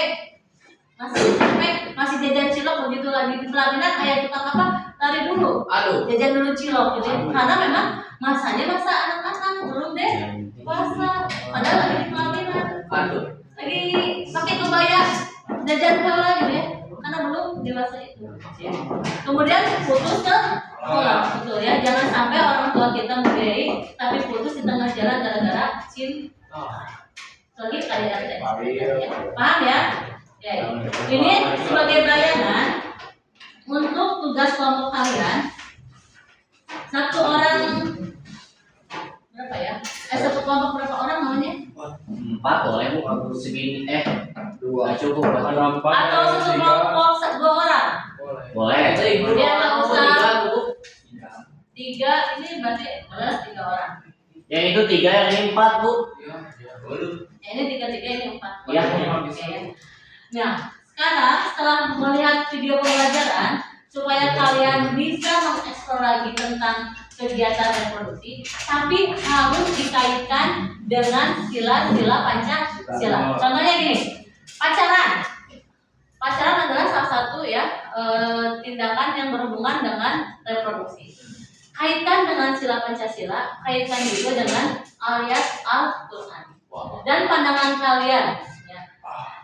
[SPEAKER 1] masih SMP masih jajan cilok begitu lagi di pelaminan kayak tukang apa lari dulu. Jajan dulu cilok gitu ya. Karena memang masanya masa anak-anak belum deh puasa, padahal lagi di pelaminan. Lagi pakai kebaya jajan heula gitu ya. Karena belum dewasa itu. Ya. Kemudian putus ke sekolah, betul ya. Jangan sampai orang tua kita membiayai tapi putus di tengah jalan gara-gara cinta. Lagi kayak RT. Ya. Paham ya? Ya. Ini sebagai pelayanan untuk tugas kelompok kalian. Satu orang berapa ya? Satu kelompok berapa orang namanya?
[SPEAKER 6] 4 boleh bu, segini 2 cukup.
[SPEAKER 1] Atau satu kelompok 2 orang?
[SPEAKER 6] Boleh.
[SPEAKER 1] Dia nggak usah 3, ini berarti boleh 3 orang.
[SPEAKER 6] Yang itu 3, yang ini 4 bu.
[SPEAKER 1] Ya, ini 3, ini 4.
[SPEAKER 6] Iya.
[SPEAKER 1] Oke. Nah, sekarang setelah melihat video pembelajaran supaya kalian bisa mengeksplor lagi tentang kegiatan reproduksi, tapi harus dikaitkan dengan sila-sila Pancasila. Contohnya gini, pacaran. Pacaran adalah salah satu ya tindakan yang berhubungan dengan reproduksi. Kaitkan dengan sila Pancasila, kaitkan juga dengan ayat Al-Quran dan pandangan kalian. Ya.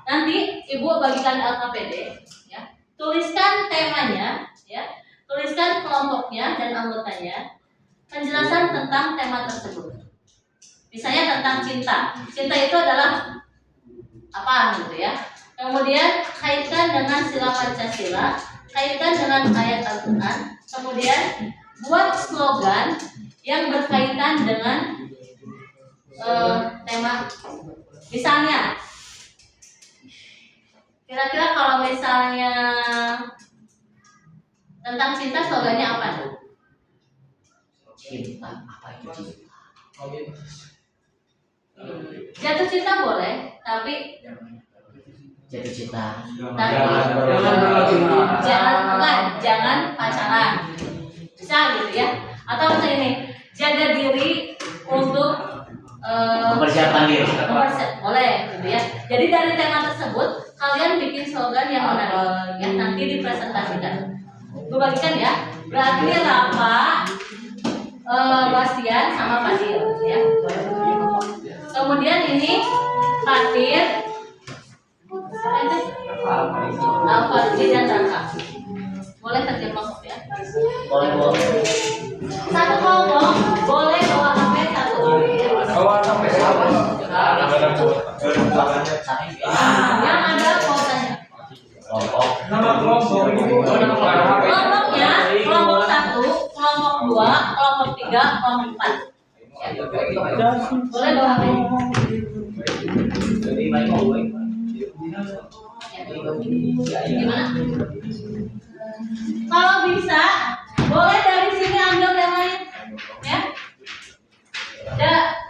[SPEAKER 1] Nanti ibu bagikan LKPD, ya. Tuliskan temanya, ya. Tuliskan kelompoknya dan anggotanya. Penjelasan tentang tema tersebut. Misalnya tentang cinta. Cinta itu adalah apa gitu ya. Kemudian kaitkan dengan sila Pancasila, kaitkan dengan ayat Al-Quran. Kemudian buat slogan yang berkaitan dengan tema. Misalnya, kira-kira kalau misalnya tentang cinta slogannya apa tuh?
[SPEAKER 6] Cinta, apa itu cinta?
[SPEAKER 1] Jatuh cinta boleh, tapi
[SPEAKER 6] Jatuh cinta.
[SPEAKER 1] jangan pacaran. Bisa gitu ya. Atau misalnya ini, jaga diri untuk
[SPEAKER 6] Mempersiapkan diri.
[SPEAKER 1] boleh gitu ya. Jadi dari tema tersebut kalian bikin slogan yang menarik ya, nanti dipresentasikan. Gue bagikan ya. Berarti Rafa, Bastian sama Fadil ya. Kemudian ini Fatir, Alfadzi dan Raka. Boleh terjemah ya?
[SPEAKER 6] Boleh.
[SPEAKER 1] Satu kelompok boleh bawa HP satu. Yang ada kuotanya.
[SPEAKER 3] Nama kelompok ini bu.
[SPEAKER 1] Kelompoknya kelompok 1, kelompok 2, kelompok 3, kelompok 4. Boleh bawa HP. Gimana? Kalau bisa, boleh dari sini ambil temanya, ya.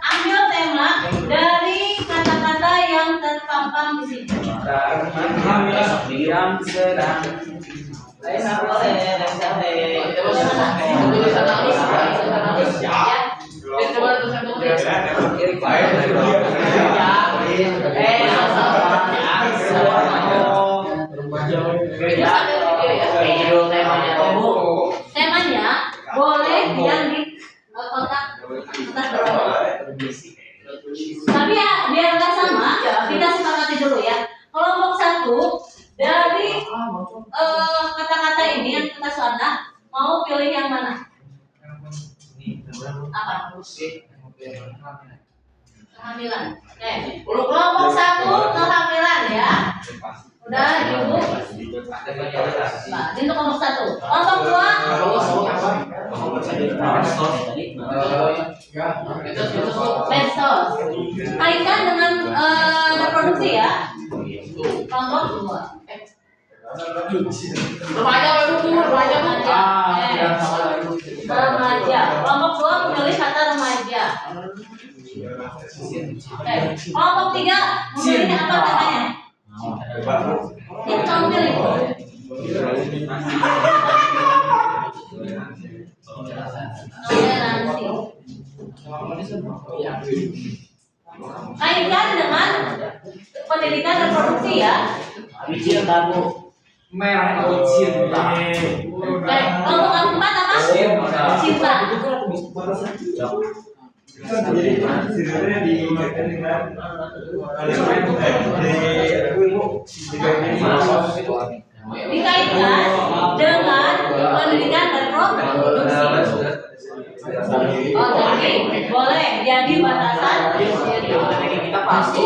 [SPEAKER 1] Ambil tema dari kata-kata yang terpampang di sini.
[SPEAKER 3] Yang sedang.
[SPEAKER 1] Temanya boleh yang di kotak bawah. Tapi ya biar nggak sama, kita sepakati dulu ya. Kelompok 1 dari kata-kata ini yang kita suara mau pilih yang mana? Apa? kehamilan. Oke, kelompok 1 kehamilan ya. Udah ibu. Nah, ini untuk kelompok 1. Kelompok 2 medsos. Kaitkan dengan reproduksi ya. Kelompok 2. Remaja. Kelompok 2 memilih kata remaja. Oke. Kelompok 3 memilih apa katanya? Ini kamu pilih. Kaitkan dengan pendidikan reproduksi ya.
[SPEAKER 6] Cinta Bu.
[SPEAKER 3] Merah cinta.
[SPEAKER 1] Oke, kelompok 4 apa? Cinta.
[SPEAKER 4] Sebenarnya
[SPEAKER 1] Dikaitkan dengan pendidikan reproduksi. Oke, boleh jadi batasan.
[SPEAKER 6] Kita pasti.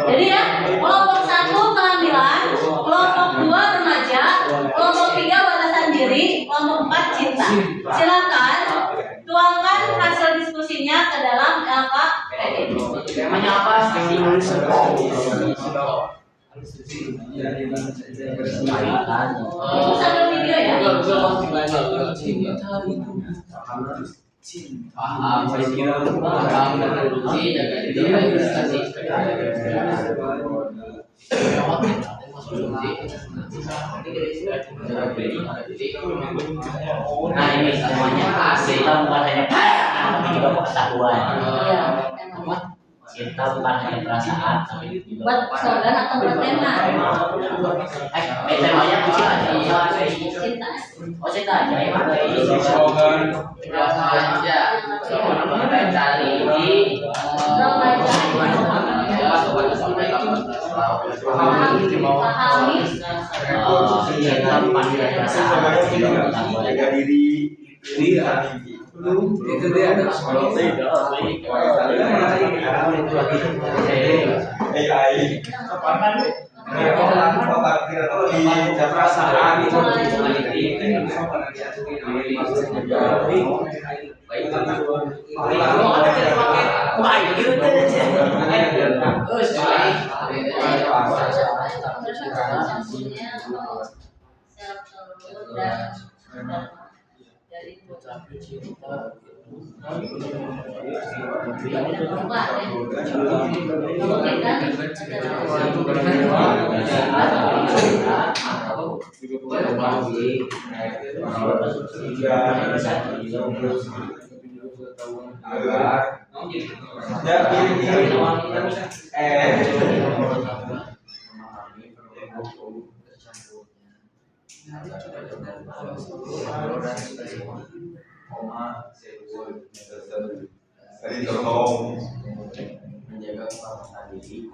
[SPEAKER 1] Jadi ya, kelompok 1 kehamilan, kelompok 2 remaja, kelompok 3 batasan diri, kelompok 4 cinta. Silakan tuangkan hasil diskusinya ke dalam LKPD.
[SPEAKER 6] Temanya apa?
[SPEAKER 1] Itu sambil video ya.
[SPEAKER 6] Paham, paham reproduksi, jaga diri, registrasi. Nah ini semuanya cinta bukan hanya tapi juga pengetahuan. Cinta bukan hanya perasaan tapi juga
[SPEAKER 1] Buat slogan atau buat tema?
[SPEAKER 6] temanya kecil aja.
[SPEAKER 1] Cinta.
[SPEAKER 6] Oh cinta aja ya.
[SPEAKER 2] Slogan.
[SPEAKER 6] Rasa aja. Cari di
[SPEAKER 1] Pahami.
[SPEAKER 6] cinta bukan hanya perasaan tapi juga pengetahuan.
[SPEAKER 4] jaga diri
[SPEAKER 3] Itu dia ada
[SPEAKER 4] AI perasaan Tadi contoh
[SPEAKER 6] menjaga kepala diri,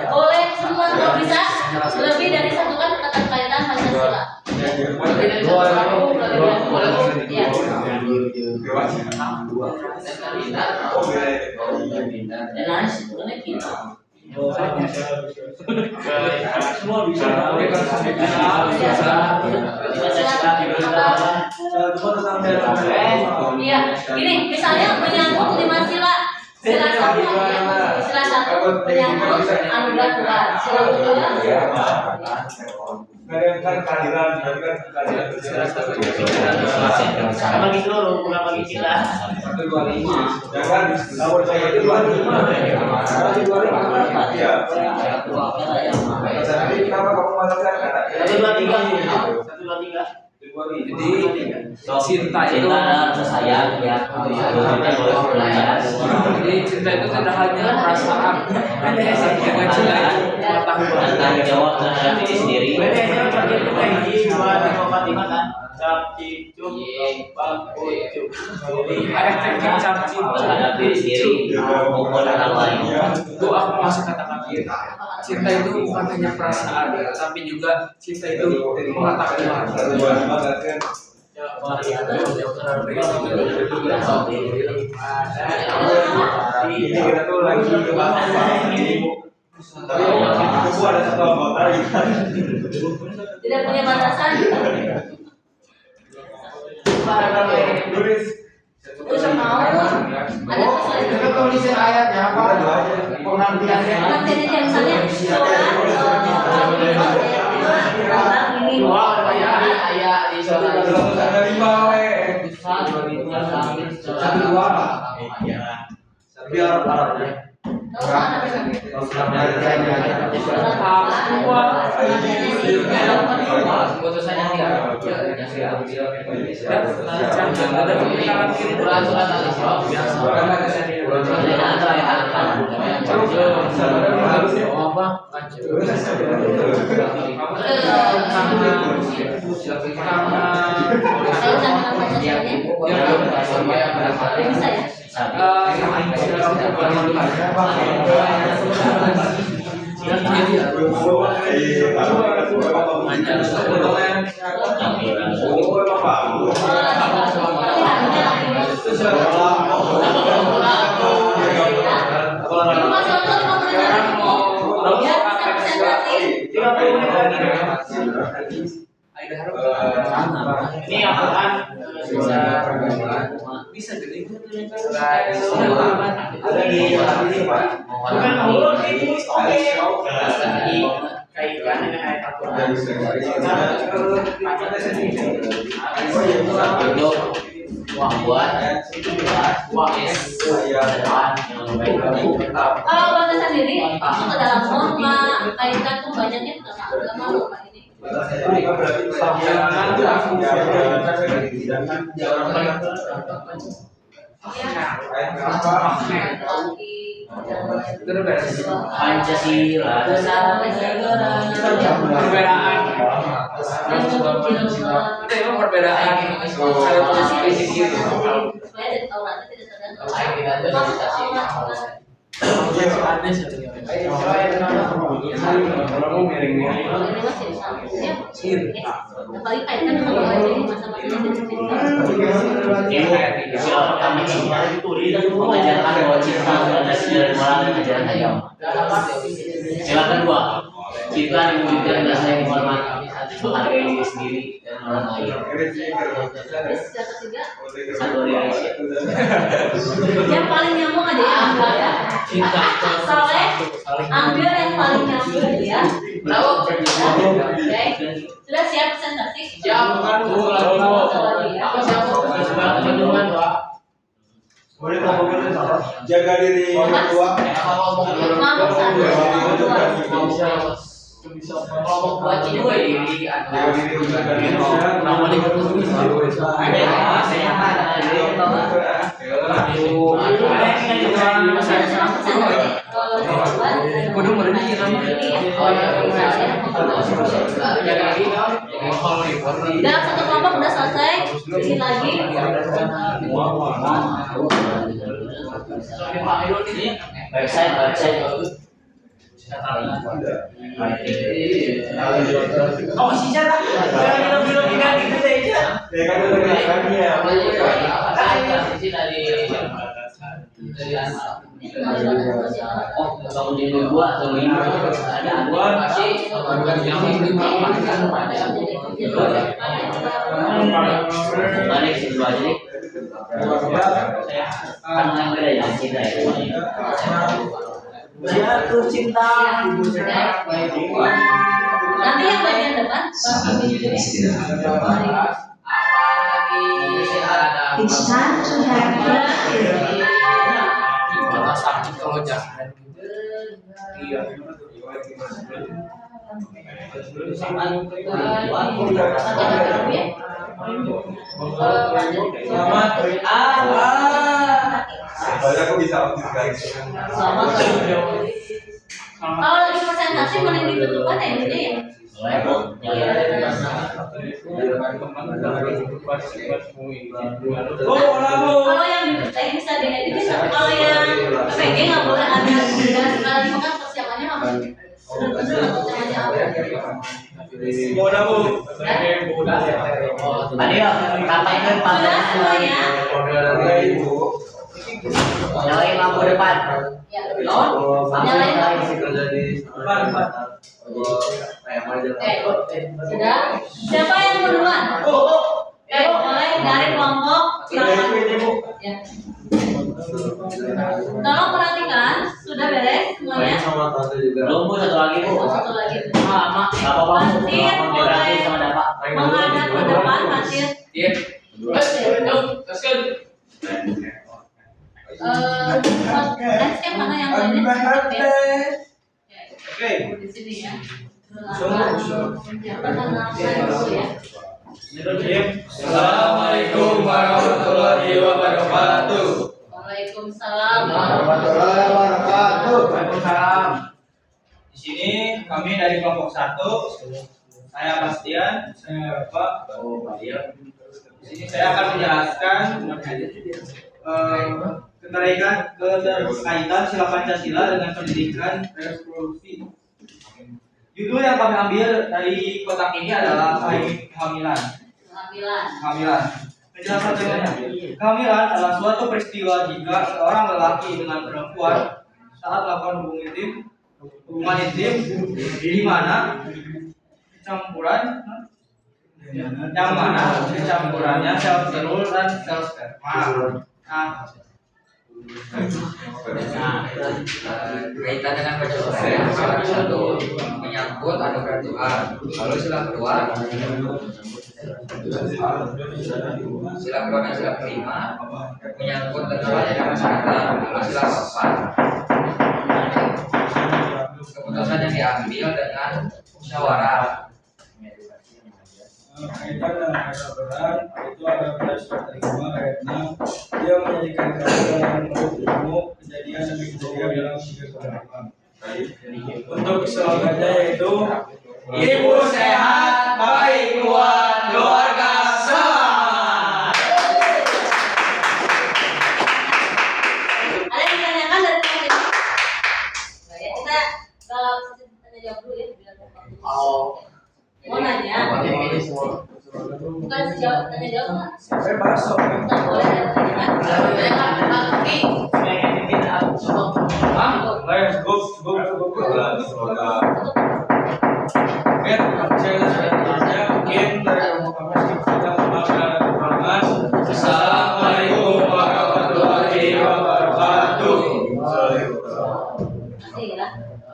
[SPEAKER 1] Boleh semua kalau bisa lebih dari satu kan keterkaitan Pancasila. Lebih dari satu ya.
[SPEAKER 6] dan sebenarnya kita
[SPEAKER 5] Semua bisa.
[SPEAKER 1] Iya, gini, misalnya menyangkut 5 sila. Sila 1 sila 1 menyangkut anugerah Tuhan. Sila 2
[SPEAKER 4] kan kehadiran
[SPEAKER 6] sama gitu loh, kurang bagi kita.
[SPEAKER 4] jangan tahun saya itu 25 ya. Kenapa kamu mengatakan
[SPEAKER 6] Satu dua tiga.
[SPEAKER 3] Jadi cinta itu
[SPEAKER 6] rasa sayang ya.
[SPEAKER 3] Jadi cinta itu tidak hanya perasaan, tapi juga cinta pengetahuan.
[SPEAKER 6] Tanggung jawab terhadap diri sendiri. Terhadap diri sendiri maupun orang lain.
[SPEAKER 3] Itu aku masih katakan cinta itu bukan hanya perasaan, tapi juga cinta itu pengetahuan.
[SPEAKER 4] Ini kita tuh lagi bahas ini, Bu. Tapi aku ada satu anggota
[SPEAKER 1] Tidak punya batasan.
[SPEAKER 4] Tulis.
[SPEAKER 1] Terus mau ada
[SPEAKER 5] tulisin ayatnya apa? Pengertiannya.
[SPEAKER 1] pengertiannya kayak misalnya orang ini
[SPEAKER 5] Ayat di sana.
[SPEAKER 2] Ada 5 we. Biar Arabnya.
[SPEAKER 3] Putusannya
[SPEAKER 6] Ini apaan?
[SPEAKER 3] Bisa jadi
[SPEAKER 6] Ada di bukan Allah ini kaitkan dengan ayat Al-Quran. Itu uang buat uang es
[SPEAKER 1] kalau bahasa sendiri masuk ke dalam norma kaitkan tuh banyaknya agama lupa ini.
[SPEAKER 6] Pancasila
[SPEAKER 3] perbedaan. Itu emang perbedaan. Ada fisik gitu.
[SPEAKER 1] Supaya dari Taurat tidak tergantung.
[SPEAKER 3] Aneh sebenarnya.
[SPEAKER 1] Paling kaitkan dengan bahwa jadi
[SPEAKER 6] Sila pertama mengajarkan bahwa cinta adalah dari orang ajaran agama. Sila kedua, cinta dimulai dan saling menghormati menghargai diri sendiri dan orang lain. Satu Indonesia.
[SPEAKER 1] Yang paling nyambung aja ya ambil ya.
[SPEAKER 3] Cinta
[SPEAKER 1] Soleh ambil yang paling nyambung ya.
[SPEAKER 6] Bravo.
[SPEAKER 1] Oke. Sudah siap presentasi?
[SPEAKER 5] Siap.
[SPEAKER 1] Apa
[SPEAKER 4] Boleh jaga diri tua.
[SPEAKER 1] Mabuk satu.
[SPEAKER 6] Kelompok buat gue diri
[SPEAKER 4] Jaga diri jaga diri.
[SPEAKER 3] Kudu merenya
[SPEAKER 1] Dalam satu kelompok udah selesai, bikin lagi.
[SPEAKER 6] Website.
[SPEAKER 5] Oh, sisa lah. Jangan bilang gitu aja.
[SPEAKER 4] Ya kan udah kami ya.
[SPEAKER 6] Oh, kamu di dua atau lima? Ada dua masih yang balik situ aja nih. Kan yang beda ya cinta ya.
[SPEAKER 5] Jatuh cinta.
[SPEAKER 1] Nanti yang bagian depan,
[SPEAKER 7] It's time to have
[SPEAKER 3] mata sakit kalau jangan. Iya.
[SPEAKER 4] Soalnya aku bisa audit guys.
[SPEAKER 1] Kalau lagi presentasi mending ditutup aja intinya ya. Kalau yang teknis bisa diedit bisa. Kalau yang PPG nggak boleh ada. Dan sekarang itu kan persiapannya harus benar-benar temanya apa.
[SPEAKER 6] Tadi ya, sampaikan Pak.
[SPEAKER 1] Sudah semuanya.
[SPEAKER 6] Nyalain lampu depan.
[SPEAKER 1] Ya, nyalain lampu. Sudah. Siapa yang duluan? Mulai dari kelompok ya. Tolong perhatikan, sudah beres semuanya?
[SPEAKER 6] Belum Bu, satu lagi Bu.
[SPEAKER 1] Satu lagi.
[SPEAKER 6] Mak, nggak apa-apa Bu.
[SPEAKER 1] Masih mulai
[SPEAKER 6] Sama Dapak.
[SPEAKER 1] menghadap ke depan, masih. Next yang mana yang lainnya?
[SPEAKER 5] Oke.
[SPEAKER 1] Di sini ya.
[SPEAKER 3] Assalamualaikum warahmatullahi wabarakatuh.
[SPEAKER 1] Waalaikumsalam.
[SPEAKER 5] Waalaikumsalam. Di sini kami dari kelompok 1. Saya Bastian, saya Bapak. Di sini saya akan menjelaskan keterkaitan sila Pancasila dengan pendidikan reproduksi. Judul yang kami ambil dari kotak ini adalah kehamilan. Penjelasan temanya. Kehamilan adalah suatu peristiwa jika seorang lelaki dengan perempuan saat melakukan hubungan intim di mana campurannya sel telur dan sel sperma.
[SPEAKER 8] Kaitan dengan perceraian salah satu menyangkut ada peraturan. Lalu sila kedua dan sila kelima menyangkut dengan masyarakat. Lalu sila keempat keputusan yang diambil dengan musyawarah.
[SPEAKER 5] Kaitan dengan berat itu ada pada surat 5 ayat 6. Dia menjadikan kalian menurut ilmu kejadian demi kejadian dalam 3 kehidupan. Untuk slogannya yaitu Ibu sehat, baik kuat, keluarga selamat.
[SPEAKER 1] Ada yang ditanyakan dari teman-teman? Ya, kita ke tanya jawab dulu ya. Mau nanya? Bukan sejawab tanya jawab nggak?
[SPEAKER 5] Saya bakso.
[SPEAKER 1] Nggak boleh ada pertanyaan.
[SPEAKER 5] Assalamualaikum warahmatullahi wabarakatuh.
[SPEAKER 1] Masih ya.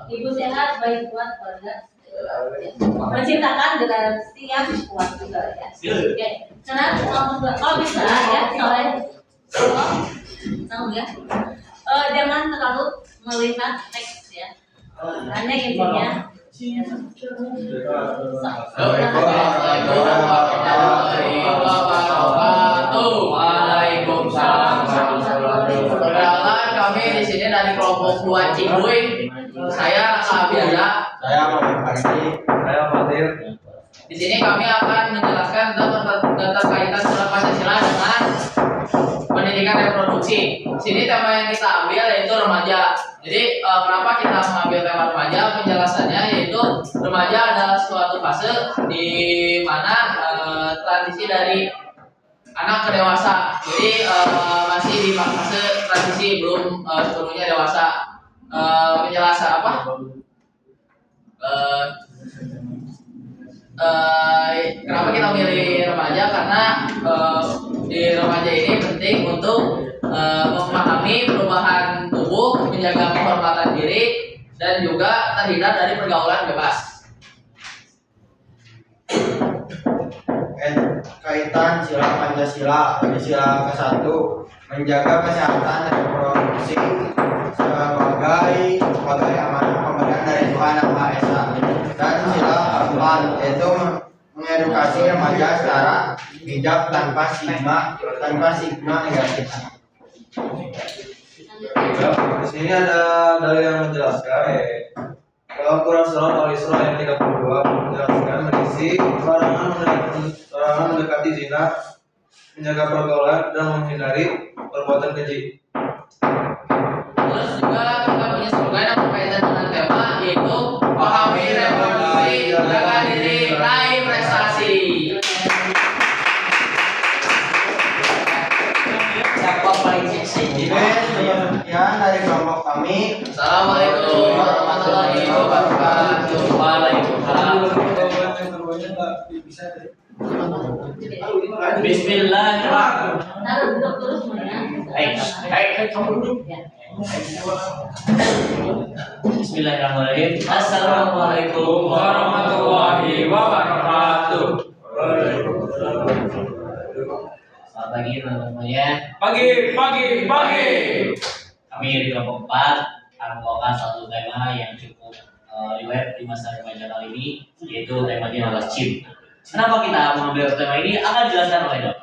[SPEAKER 1] Ibu sehat, baik kuat, keluarga menciptakan dengan siap kuat juga ya. Oke. Sekarang kalau bisa ya sore tahu ya. Jangan terlalu melihat teks ya. Hanya intinya.
[SPEAKER 8] Waalaikumsalam. Perkenalkan kami di sini dari kelompok 2 Cibuy. Saya Abiyada.
[SPEAKER 4] Saya Fatir.
[SPEAKER 8] Di sini kami akan menjelaskan tentang keterkaitan sila Pancasila dengan pendidikan reproduksi. Di sini tema yang kita ambil yaitu remaja. Jadi kenapa kita mengambil tema remaja? Penjelasannya yaitu remaja adalah suatu fase di mana transisi dari anak ke dewasa. Jadi masih di fase transisi, belum sepenuhnya dewasa. Penjelasan apa? Kenapa kita milih remaja? Karena di remaja ini penting untuk memahami perubahan tubuh, menjaga kehormatan diri, dan juga terhindar dari pergaulan bebas.
[SPEAKER 9] Kaitan sila Pancasila ke-1 menjaga kesehatan reproduksi sebagai amanah pemberian dari Tuhan Yang Maha Esa, dan edukasi remaja secara bijak tanpa stigma negatif.
[SPEAKER 2] Di sini ada dalil yang menjelaskan dalam Quran Surah Al-Isra ayat 32 menjelaskan berisi larangan mendekati zina, menjaga pergaulan dan menghindari perbuatan keji.
[SPEAKER 8] Terus juga kita punya slogan yang berkaitan dengan tema yaitu pahami revolusi, jaga diri, raih prestasi.
[SPEAKER 6] Siapa paling seksi?
[SPEAKER 9] Sekian dari kelompok kami.
[SPEAKER 8] Assalamualaikum warahmatullahi wabarakatuh.
[SPEAKER 6] Waalaikumsalam. Bismillahirrahmanirrahim.
[SPEAKER 1] Taruh duduk dulu semuanya.
[SPEAKER 6] Kamu duduk. Bismillahirrahmanirrahim. Assalamualaikum
[SPEAKER 3] warahmatullahi wabarakatuh.
[SPEAKER 6] Selamat pagi teman-temannya.
[SPEAKER 3] Pagi.
[SPEAKER 6] Kami di kelompok 4 akan membawakan satu tema yang cukup relate di masa remaja kali ini, yaitu temanya adalah cinta. Kenapa kita mengambil tema ini akan dijelaskan oleh Dok.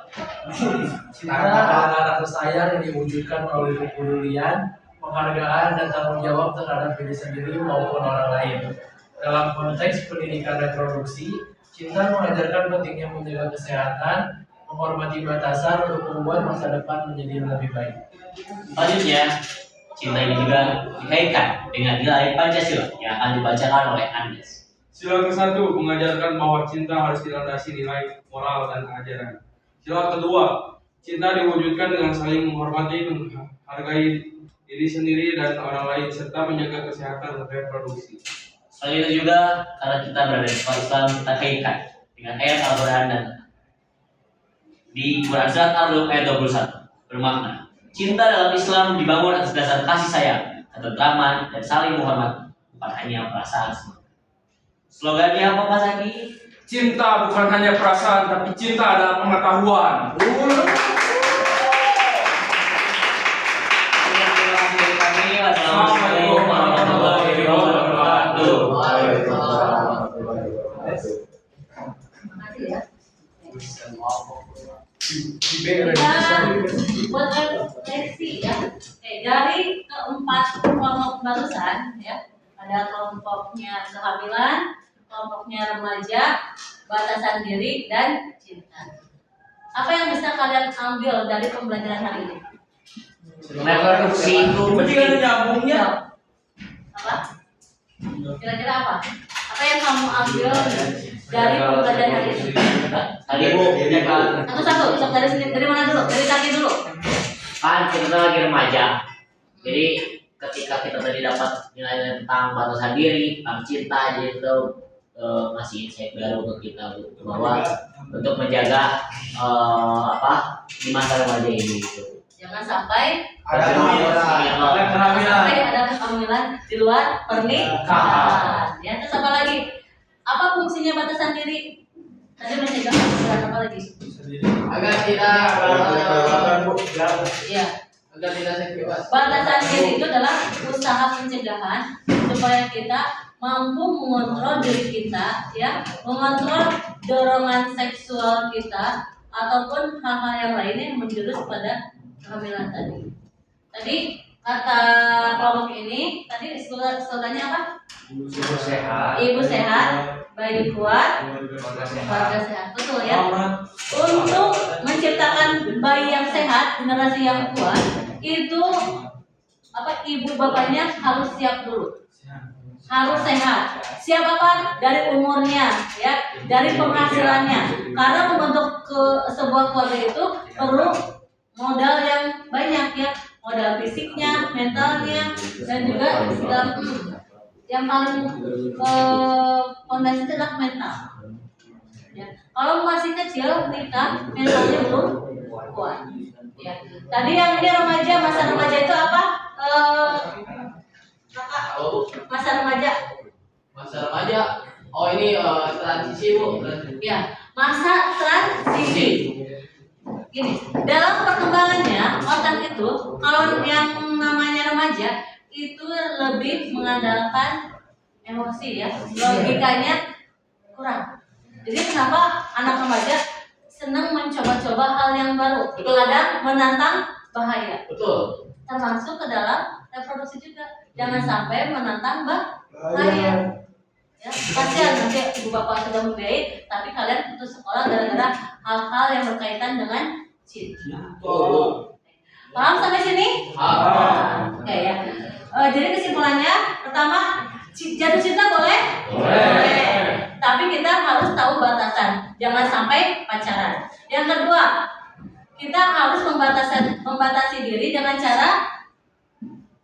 [SPEAKER 10] Karena anak sayang yang diwujudkan melalui kepedulian, penghargaan, dan tanggung jawab terhadap diri sendiri maupun orang lain. Dalam konteks pendidikan reproduksi, cinta mengajarkan pentingnya menjaga kesehatan, menghormati batasan untuk membuat masa depan menjadi lebih baik.
[SPEAKER 6] Selanjutnya, cinta ini juga dikaitkan dengan nilai Pancasila yang akan dibacakan oleh Andes.
[SPEAKER 3] Sila ke-1 mengajarkan bahwa cinta harus dilandasi nilai moral dan ajaran. Sila kedua, cinta diwujudkan dengan saling menghormati, menghargai diri sendiri dan orang lain, serta menjaga kesehatan reproduksi.
[SPEAKER 6] Selain itu juga, karena kita berada di Islam, kita kaitkan dengan ayat Al-Quran dan di Quran Surat Ar-Rum ayat 21 bermakna, cinta dalam Islam dibangun atas dasar kasih sayang, ketentraman, dan saling menghormati, bukan hanya perasaan semata. Slogannya apa Mas Aki?
[SPEAKER 3] Cinta bukan hanya perasaan, tapi cinta adalah pengetahuan.
[SPEAKER 6] Assalamualaikum warahmatullahi wabarakatuh.
[SPEAKER 1] Makasih ya. Kita buat refleksi ya. Dari keempat kelompok barusan ya, ada kelompoknya kehamilan, kelompoknya remaja, batasan diri, dan cinta. Apa yang bisa kalian ambil dari pembelajaran hari ini?
[SPEAKER 6] Reproduksi itu
[SPEAKER 3] Ada nyambungnya.
[SPEAKER 1] Apa? Kira-kira apa? Apa yang kamu ambil dari pembelajaran hari ini?
[SPEAKER 6] tadi Bu,
[SPEAKER 1] Satu-satu, sok dari mana dulu? Dari kaki dulu.
[SPEAKER 6] kan kita tuh lagi remaja. Jadi ketika kita tadi dapat nilai tentang batasan diri, tentang cinta, jadi itu ngasih insight baru ke kita Bu, bahwa untuk menjaga di masa remaja ini gitu.
[SPEAKER 1] Jangan sampai
[SPEAKER 9] Ada
[SPEAKER 1] kehamilan di luar pernikahan. Ya, terus apa lagi? Apa fungsinya batasan diri? Tadi mencegah kehamilan, apa lagi?
[SPEAKER 8] Agar tidak
[SPEAKER 1] Iya.
[SPEAKER 8] agar tidak seks bebas.
[SPEAKER 1] Batasan diri itu adalah usaha pencegahan supaya kita mampu mengontrol diri kita, ya, mengontrol dorongan seksual kita ataupun hal-hal yang lainnya yang menjurus pada kehamilan tadi. Tadi kata kelompok ini, tadi slogannya apa? Ibu sehat, bayi kuat, keluarga sehat. Betul ya. Untuk menciptakan bayi yang sehat, generasi yang kuat, itu ibu bapaknya harus siap dulu. Harus sehat. Siap apa? Dari umurnya, ya, dari penghasilannya. Karena membentuk sebuah keluarga itu perlu modal yang banyak, ya, modal fisiknya, mentalnya, dan juga yang paling fondasi itu adalah mental. Ya. Kalau masih kecil nikah, mentalnya belum kuat. Ya. Tadi yang ini remaja, masa remaja itu apa? Masa remaja.
[SPEAKER 8] Masa remaja. Oh ini transisi Bu.
[SPEAKER 1] Ya, masa transisi. Gini, dalam perkembangannya otak itu, kalau yang namanya remaja itu lebih mengandalkan emosi, ya, logikanya kurang. Jadi kenapa anak remaja senang mencoba-coba hal yang baru,
[SPEAKER 6] Betul.
[SPEAKER 1] kadang menantang bahaya,
[SPEAKER 6] Betul.
[SPEAKER 1] termasuk ke dalam reproduksi juga. Jangan sampai menantang bahaya. Ya, kasihan nanti ibu bapak sudah membiayai, tapi kalian putus sekolah gara-gara hal-hal yang berkaitan dengan cinta. Paham sampai sini? Oke ya. Jadi kesimpulannya, pertama, jatuh cinta boleh? Boleh. Tapi kita harus tahu batasan, jangan sampai pacaran. Yang kedua, kita harus membatasi diri dengan cara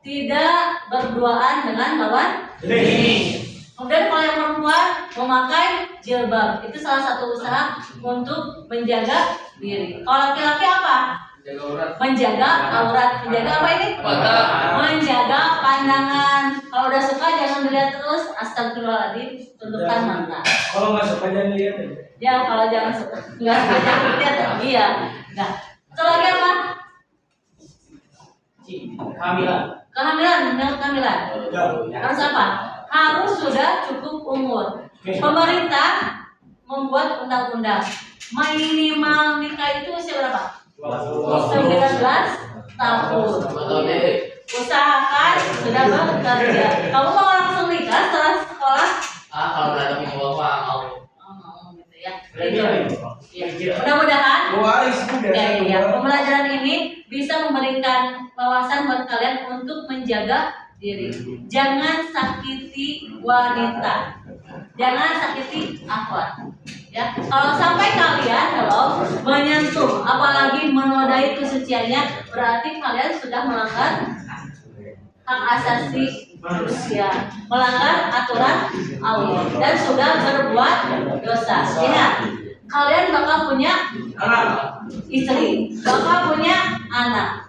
[SPEAKER 1] tidak berduaan dengan lawan jenis. Kemudian kalau yang perempuan memakai jilbab, itu salah satu usaha untuk menjaga diri. Kalau laki-laki apa? Menjaga aurat. Menjaga apa ini? Menjaga pandangan. Kalau udah suka jangan dilihat terus. Astagfirullahaladzim, tundukkan mata.
[SPEAKER 5] Kalau nggak suka jangan lihat aja.
[SPEAKER 1] Ya kalau jangan suka, nggak suka jangan dilihat. Iya. Nah, itu lagi apa? Kehamilan, menyangkut kehamilan. Harus apa? Harus sudah cukup umur. Pemerintah membuat undang-undang minimal nikah itu usia berapa? 19 tahun. Usahakan sudah bekerja. Kamu mau langsung nikah setelah sekolah?
[SPEAKER 6] Kalau ada punya bapak mau.
[SPEAKER 1] Gitu ya. Mudah-mudahan pembelajaran ini bisa memberikan wawasan buat kalian untuk menjaga diri. Jangan sakiti wanita. Jangan sakiti akhwat. Ya, kalau sampai kalian menyentuh, apalagi menodai kesuciannya, berarti kalian sudah melanggar hak asasi manusia, melanggar aturan Allah dan sudah berbuat dosa. Ingat, kalian bakal punya istri, bakal punya anak.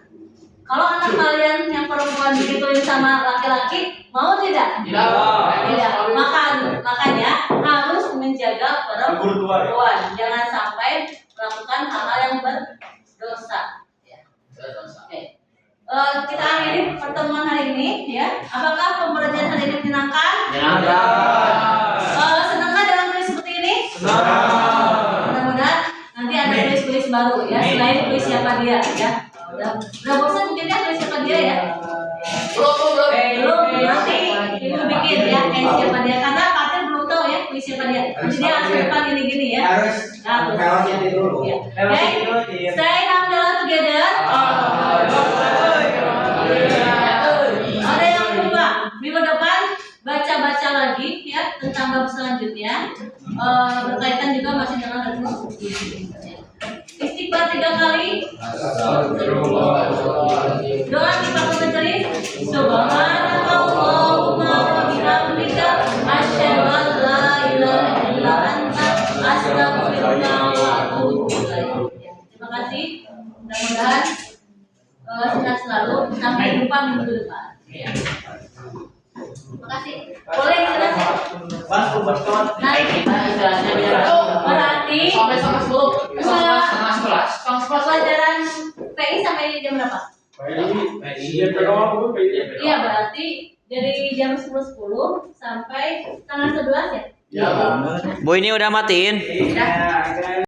[SPEAKER 1] Kalau anak kalian yang perempuan digituin sama laki-laki, mau tidak? Tidak. Makanya harus menjaga perempuan. Jangan sampai melakukan hal-hal yang berdosa. Oke. Kita akhiri pertemuan hari ini, ya. Apakah pembelajaran hari ini menyenangkan? Senangkah dalam kuis seperti ini? Mudah-mudahan nanti ada kuis-kuis baru, ya. Selain kuis siapa dia, ya. Udah bosan mungkin ya kuis siapa dia, ya. Belum. Nanti ibu bikin ya kuis siapa dia, karena Patir belum tahu ya kuis siapa dia. Jadi dia harus depan gini-gini ya.
[SPEAKER 9] dulu.
[SPEAKER 1] Okay. Say alhamdulillah together. Ada yang lupa minggu depan baca-baca lagi ya tentang bab selanjutnya, berkaitan juga masih dengan reproduksi. Istighfar 3 kali. Doa dipakai menjadi Subhanallahumma wa bihamdika asyhadu an la ilaha illa anta astaghfiruka wa atubu ilaik. Terima kasih. Mudah-mudahan sehat selalu. Sampai jumpa minggu depan. Terima kasih. Boleh silakan. Berarti pelajaran PI sampai jam berapa? Iya berarti dari jam 10.10 sampai tanggal 11 ya?
[SPEAKER 11] Bu ini udah matiin?
[SPEAKER 1] Ya.